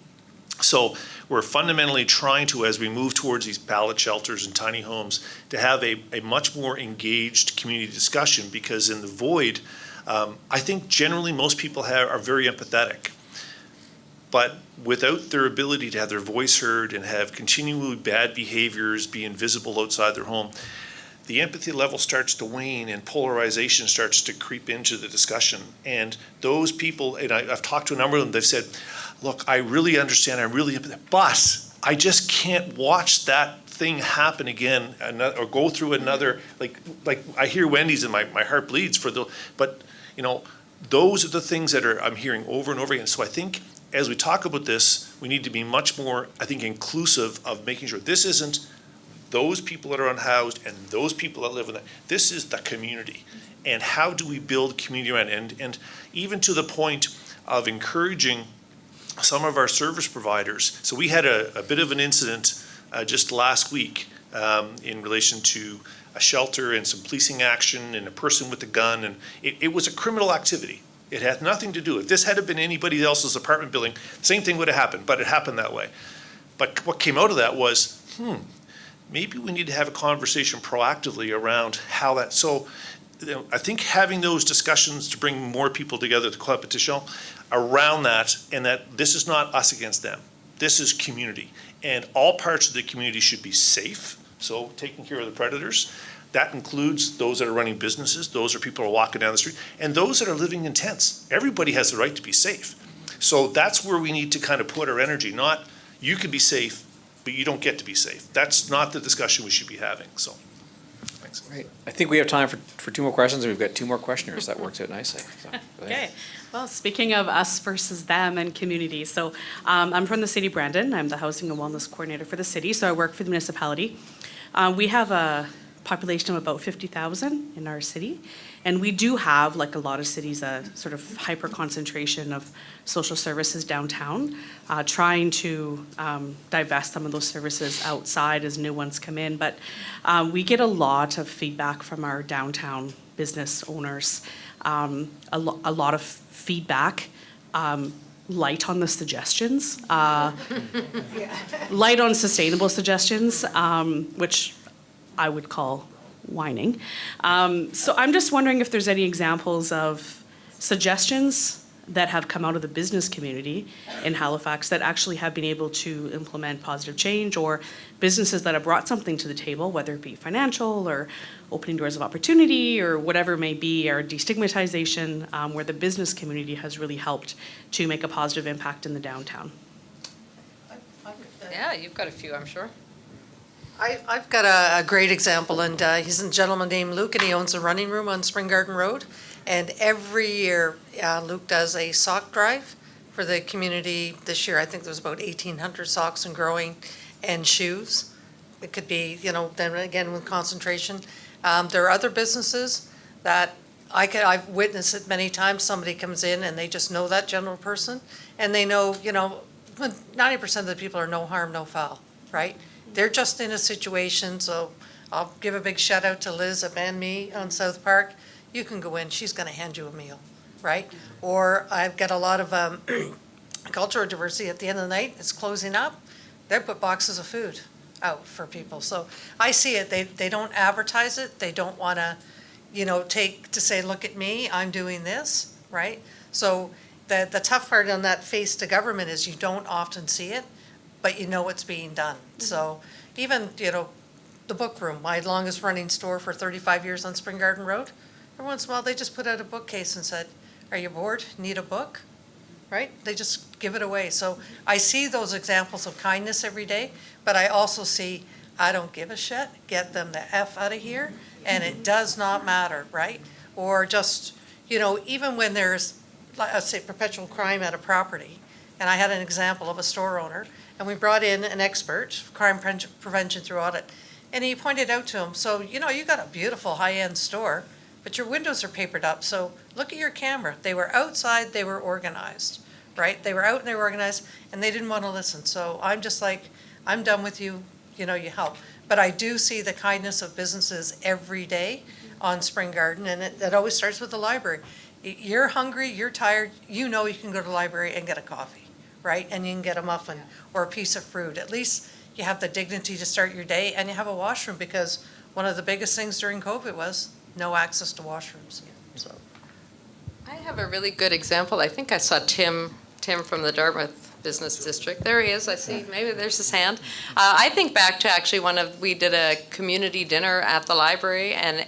So we're fundamentally trying to, as we move towards these pallet shelters and tiny homes, to have a much more engaged community discussion, because in the void, I think generally most people are very empathetic. But without their ability to have their voice heard and have continually bad behaviors being visible outside their home, the empathy level starts to wane and polarization starts to creep into the discussion. And those people, and I've talked to a number of them, they've said, look, I really understand, I'm really empathetic, but I just can't watch that thing happen again or go through another, like I hear Wendy's and my heart bleeds but those are the things that I'm hearing over and over again. So I think as we talk about this, we need to be much more, I think, inclusive of making sure this isn't those people that are unhoused and those people that live in that. This is the community. And how do we build community around it? And even to the point of encouraging some of our service providers. So we had a bit of an incident just last week in relation to a shelter and some policing action and a person with a gun. And it was a criminal activity. It had nothing to do. If this had been anybody else's apartment building, same thing would have happened, but it happened that way. But what came out of that was, maybe we need to have a conversation proactively around how that, so I think having those discussions to bring more people together to competition around that, and that this is not us against them. This is community. And all parts of the community should be safe, so taking care of the predators. That includes those that are running businesses, those are people who are walking down the street, and those that are living in tents. Everybody has the right to be safe. So that's where we need to kind of put our energy, not you can be safe, but you don't get to be safe. That's not the discussion we should be having, so. Thanks.
Great. I think we have time for two more questions, and we've got two more questioners. That works out nicely. So, go ahead.
Okay. Well, speaking of us versus them and community, so I'm from the city of Brandon. I'm the Housing and Wellness Coordinator for the city, so I work for the municipality. We have a population of about 50,000 in our city. And we do have, like a lot of cities, a sort of hyper concentration of social services downtown, trying to divest some of those services outside as new ones come in. But we get a lot of feedback from our downtown business owners, a lot of feedback, light on the suggestions, light on sustainable suggestions, which I would call whining. So I'm just wondering if there's any examples of suggestions that have come out of the business community in Halifax that actually have been able to implement positive change, or businesses that have brought something to the table, whether it be financial or opening doors of opportunity or whatever it may be, or destigmatization, where the business community has really helped to make a positive impact in the downtown.
Yeah, you've got a few, I'm sure.
I've got a great example, and he's a gentleman named Luke, and he owns a running room on Spring Garden Road. And every year, Luke does a sock drive for the community. This year, I think there was about 1,800 socks and growing, and shoes. It could be, then again with concentration. There are other businesses that I've witnessed it many times. Somebody comes in and they just know that general person, and they know, 90% of the people are no harm, no foul, right? They're just in a situation, so I'll give a big shout out to Liz at Man Me on South Park. You can go in, she's gonna hand you a meal, right? Or I've got a lot of cultural diversity. At the end of the night, it's closing up. They put boxes of food out for people. So I see it, they don't advertise it. They don't wanna, take to say, look at me, I'm doing this, right? So the tough part on that face to government is you don't often see it, but you know it's being done. So even, the book room, my longest running store for 35 years on Spring Garden Road, every once in a while they just put out a bookcase and said, are you bored, need a book? Right? They just give it away. So I see those examples of kindness every day, but I also see, I don't give a shit, get them the F out of here, and it does not matter, right? Or just, even when there's, let's say, perpetual crime at a property, and I had an example of a store owner, and we brought in an expert, crime prevention through audit, and he pointed out to him, so, you got a beautiful high-end store, but your windows are papered up, so look at your camera. They were outside, they were organized, right? They were out and they were organized, and they didn't want to listen. So I'm just like, I'm done with you, you help. But I do see the kindness of businesses every day on Spring Garden, and it always starts with the library. You're hungry, you're tired, you can go to the library and get a coffee, right? And you can get a muffin or a piece of fruit. At least you have the dignity to start your day, and you have a washroom, because one of the biggest things during COVID was no access to washrooms. So
I have a really good example. I think I saw Tim from the Dartmouth Business District. There he is. I see. Maybe there's his hand. I think back to actually we did a community dinner at the library, and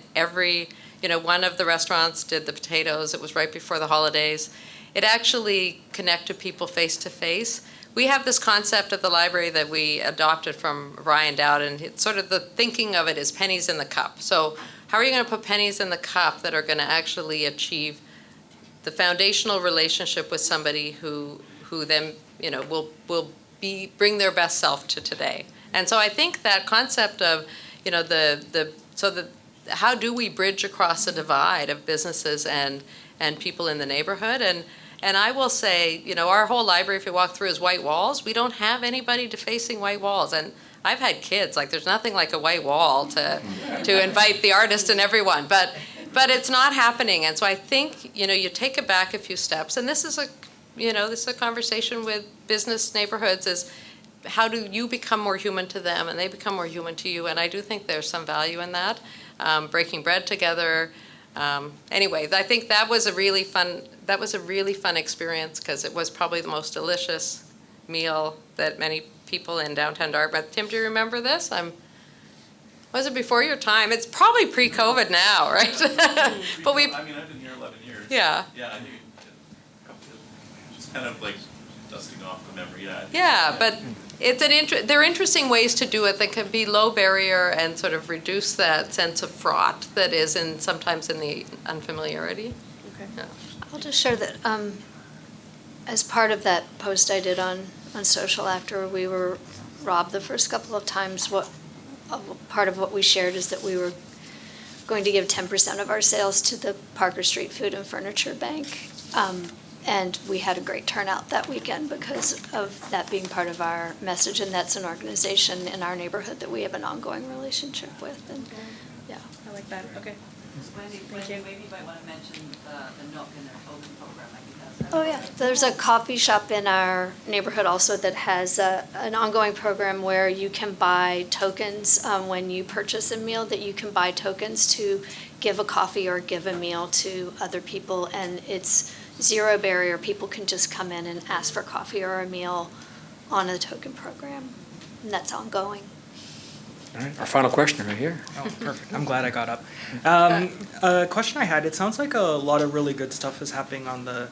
one of the restaurants did the potatoes. It was right before the holidays. It actually connected people face to face. We have this concept at the library that we adopted from Ryan Dowd, and it's sort of the thinking of it is pennies in the cup. So how are you going to put pennies in the cup that are going to actually achieve the foundational relationship with somebody who then will bring their best self to today? And so I think that concept of how do we bridge across a divide of businesses and people in the neighborhood? And I will say, our whole library, if you walk through, is white walls. We don't have anybody facing white walls. And I've had kids, there's nothing like a white wall to invite the artist and everyone, but it's not happening. And so I think, you take it back a few steps, and this is a conversation with business neighborhoods, is how do you become more human to them and they become more human to you? And I do think there's some value in that, breaking bread together. Anyway, I think that was a really fun experience, because it was probably the most delicious meal that many people in downtown Dartmouth. Tim, do you remember this? Was it before your time? It's probably pre-COVID now, right? But
I've been here 11 years.
Yeah.
Yeah, I think just kind of like dusting off the memory. Yeah.
Yeah, but there are interesting ways to do it that can be low barrier and sort of reduce that sense of fraught that is sometimes in the unfamiliarity.
Okay.
Yeah.
I'll just share that as part of that post I did on social after we were robbed the first couple of times, part of what we shared is that we were going to give 10% of our sales to the Parker Street Food and Furniture Bank. And we had a great turnout that weekend because of that being part of our message. And that's an organization in our neighborhood that we have an ongoing relationship with. And yeah.
I like that, okay.
Wendy, maybe you might want to mention the Nook and their token program. I think that's
Oh, yeah. There's a coffee shop in our neighborhood also that has an ongoing program where you can buy tokens when you purchase a meal, that you can buy tokens to give a coffee or give a meal to other people. And it's zero barrier. People can just come in and ask for coffee or a meal on a token program. And that's ongoing.
All right, our final question right here.
Oh, perfect. I'm glad I got up. A question I had, it sounds like a lot of really good stuff is happening on the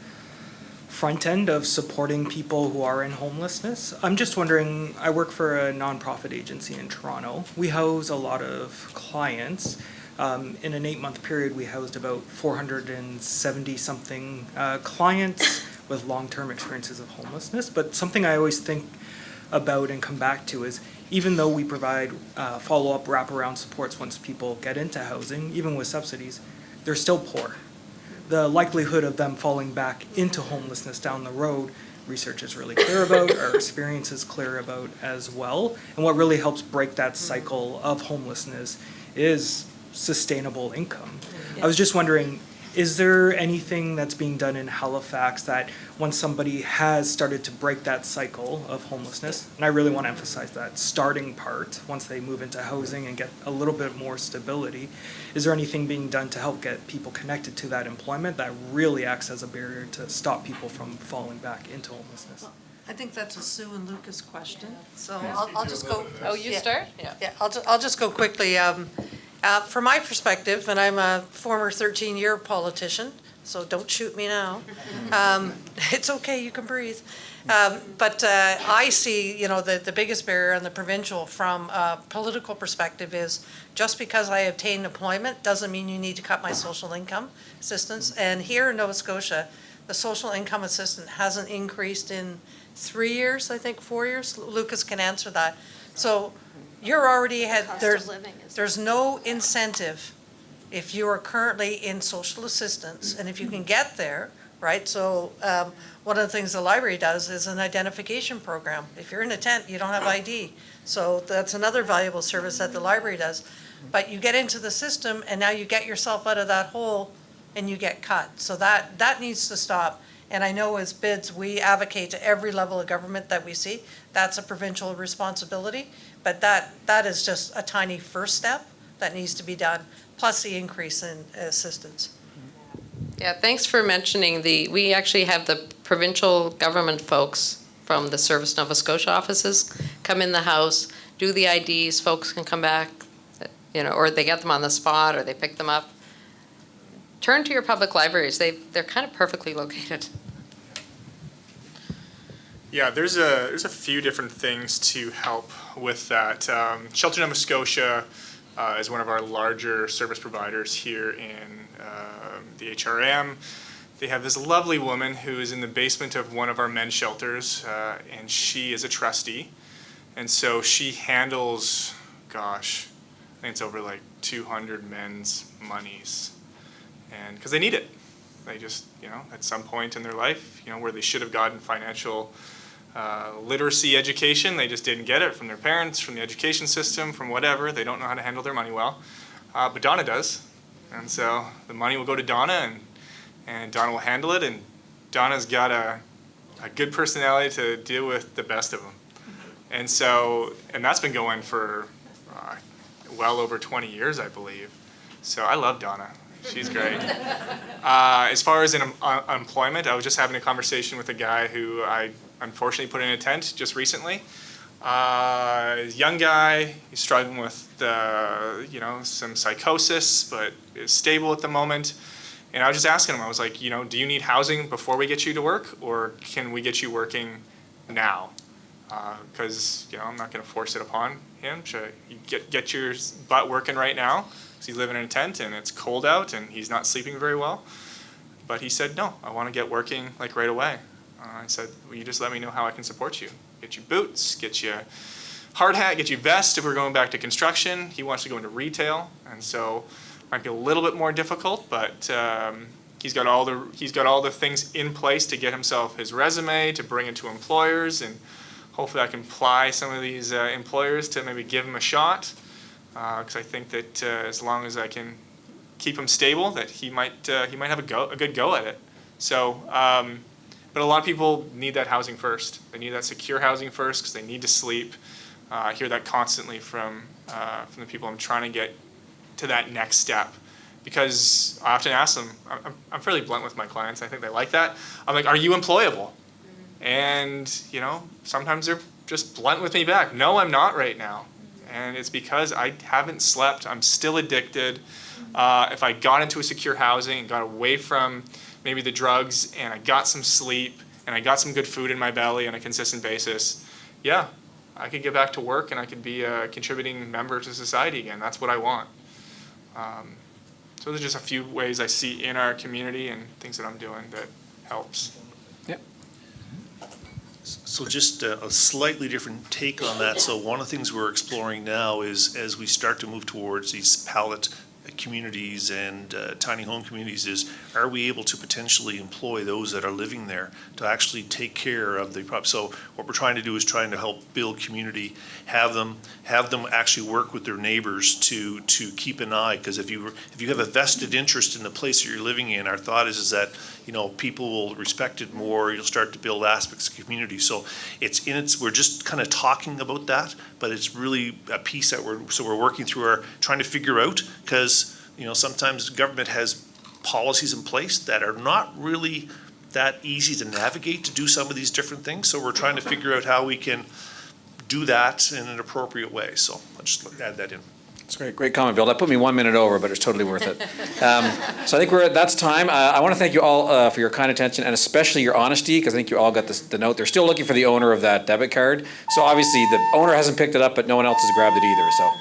front end of supporting people who are in homelessness. I'm just wondering, I work for a nonprofit agency in Toronto. We house a lot of clients. In an 8-month period, we housed about 470-something clients with long-term experiences of homelessness. But something I always think about and come back to is, even though we provide follow-up wraparound supports once people get into housing, even with subsidies, they're still poor. The likelihood of them falling back into homelessness down the road, research is really clear about, our experience is clear about as well. And what really helps break that cycle of homelessness is sustainable income. I was just wondering, is there anything that's being done in Halifax that once somebody has started to break that cycle of homelessness, and I really want to emphasize that starting part, once they move into housing and get a little bit more stability, is there anything being done to help get people connected to that employment that really acts as a barrier to stop people from falling back into homelessness?
I think that's a Sue and Lucas question, so I'll just go.
Oh, you start? Yeah.
Yeah, I'll just go quickly. From my perspective, and I'm a former 13-year politician, so don't shoot me now. It's okay, you can breathe. But I see, the biggest barrier on the provincial from a political perspective is just because I obtained employment doesn't mean you need to cut my social income assistance. And here in Nova Scotia, the social income assistance hasn't increased in 3 years, I think 4 years. Lucas can answer that. So you're already ahead.
Cost of living is-
There's no incentive if you are currently in social assistance, and if you can get there, right? So one of the things the library does is an identification program. If you're in a tent, you don't have ID. So that's another valuable service that the library does. But you get into the system, and now you get yourself out of that hole, and you get cut. So that needs to stop. And I know as BIDS, we advocate to every level of government that we see. That's a provincial responsibility. But that is just a tiny first step that needs to be done, plus the increase in assistance.
Yeah, thanks for mentioning we actually have the provincial government folks from the Service Nova Scotia offices come in the house, do the IDs, folks can come back, or they get them on the spot or they pick them up. Turn to your public libraries. They're kind of perfectly located.
Yeah, there's a few different things to help with that. Shelter Nova Scotia is one of our larger service providers here in the HRM. They have this lovely woman who is in the basement of one of our men's shelters, and she is a trustee. And so she handles, gosh, I think it's over like 200 men's monies. And because they need it. They just, at some point in their life, where they should have gotten financial literacy education, they just didn't get it from their parents, from the education system, from whatever. They don't know how to handle their money well. But Donna does. And so the money will go to Donna, and Donna will handle it. And Donna's got a good personality to deal with the best of them. And so, and that's been going for well over 20 years, I believe. So I love Donna. She's great. As far as employment, I was just having a conversation with a guy who I unfortunately put in a tent just recently. Young guy, he's struggling with some psychosis, but is stable at the moment. And I was just asking him, I was like, do you need housing before we get you to work, or can we get you working now? Because I'm not going to force it upon him. Should you get your butt working right now? He's living in a tent and it's cold out and he's not sleeping very well. But he said, no, I want to get working like right away. I said, will you just let me know how I can support you? Get you boots, get you hard hat, get you vest if we're going back to construction. He wants to go into retail. And so might be a little bit more difficult, but he's got all the things in place to get himself his resume, to bring it to employers, and hopefully I can ply some of these employers to maybe give him a shot. Because I think that as long as I can keep him stable, that he might have a good go at it. So, but a lot of people need that housing first. They need that secure housing first because they need to sleep. I hear that constantly from the people I'm trying to get to that next step. Because I often ask them, I'm fairly blunt with my clients. I think they like that. I'm like, are you employable? And sometimes they're just blunt with me back. No, I'm not right now. And it's because I haven't slept. I'm still addicted. If I got into a secure housing and got away from maybe the drugs and I got some sleep and I got some good food in my belly on a consistent basis, yeah, I could get back to work and I could be a contributing member to society again. That's what I want. So there's just a few ways I see in our community and things that I'm doing that helps.
So just a slightly different take on that. So one of the things we're exploring now is as we start to move towards these pallet communities and tiny home communities is, are we able to potentially employ those that are living there to actually take care of the problem? So what we're trying to do is trying to help build community, have them actually work with their neighbors to keep an eye, because if you have a vested interest in the place that you're living in, our thought is that people will respect it more. You'll start to build aspects of community. So we're just kind of talking about that, but it's really a piece that we're working through trying to figure out, because sometimes government has policies in place that are not really that easy to navigate to do some of these different things. So we're trying to figure out how we can do that in an appropriate way. So I'll just add that in.
That's great comment, Bill. That put me 1 minute over, but it's totally worth it. So I think that's time. I want to thank you all for your kind attention and especially your honesty, because I think you all got the note. They're still looking for the owner of that debit card. So obviously the owner hasn't picked it up, but no one else has grabbed it either. So,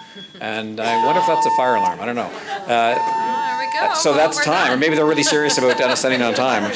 and I wonder if that's a fire alarm. I don't know.
There we go.
So
Well,
that's
we're
time,
done.
or maybe they're really serious about sending on time.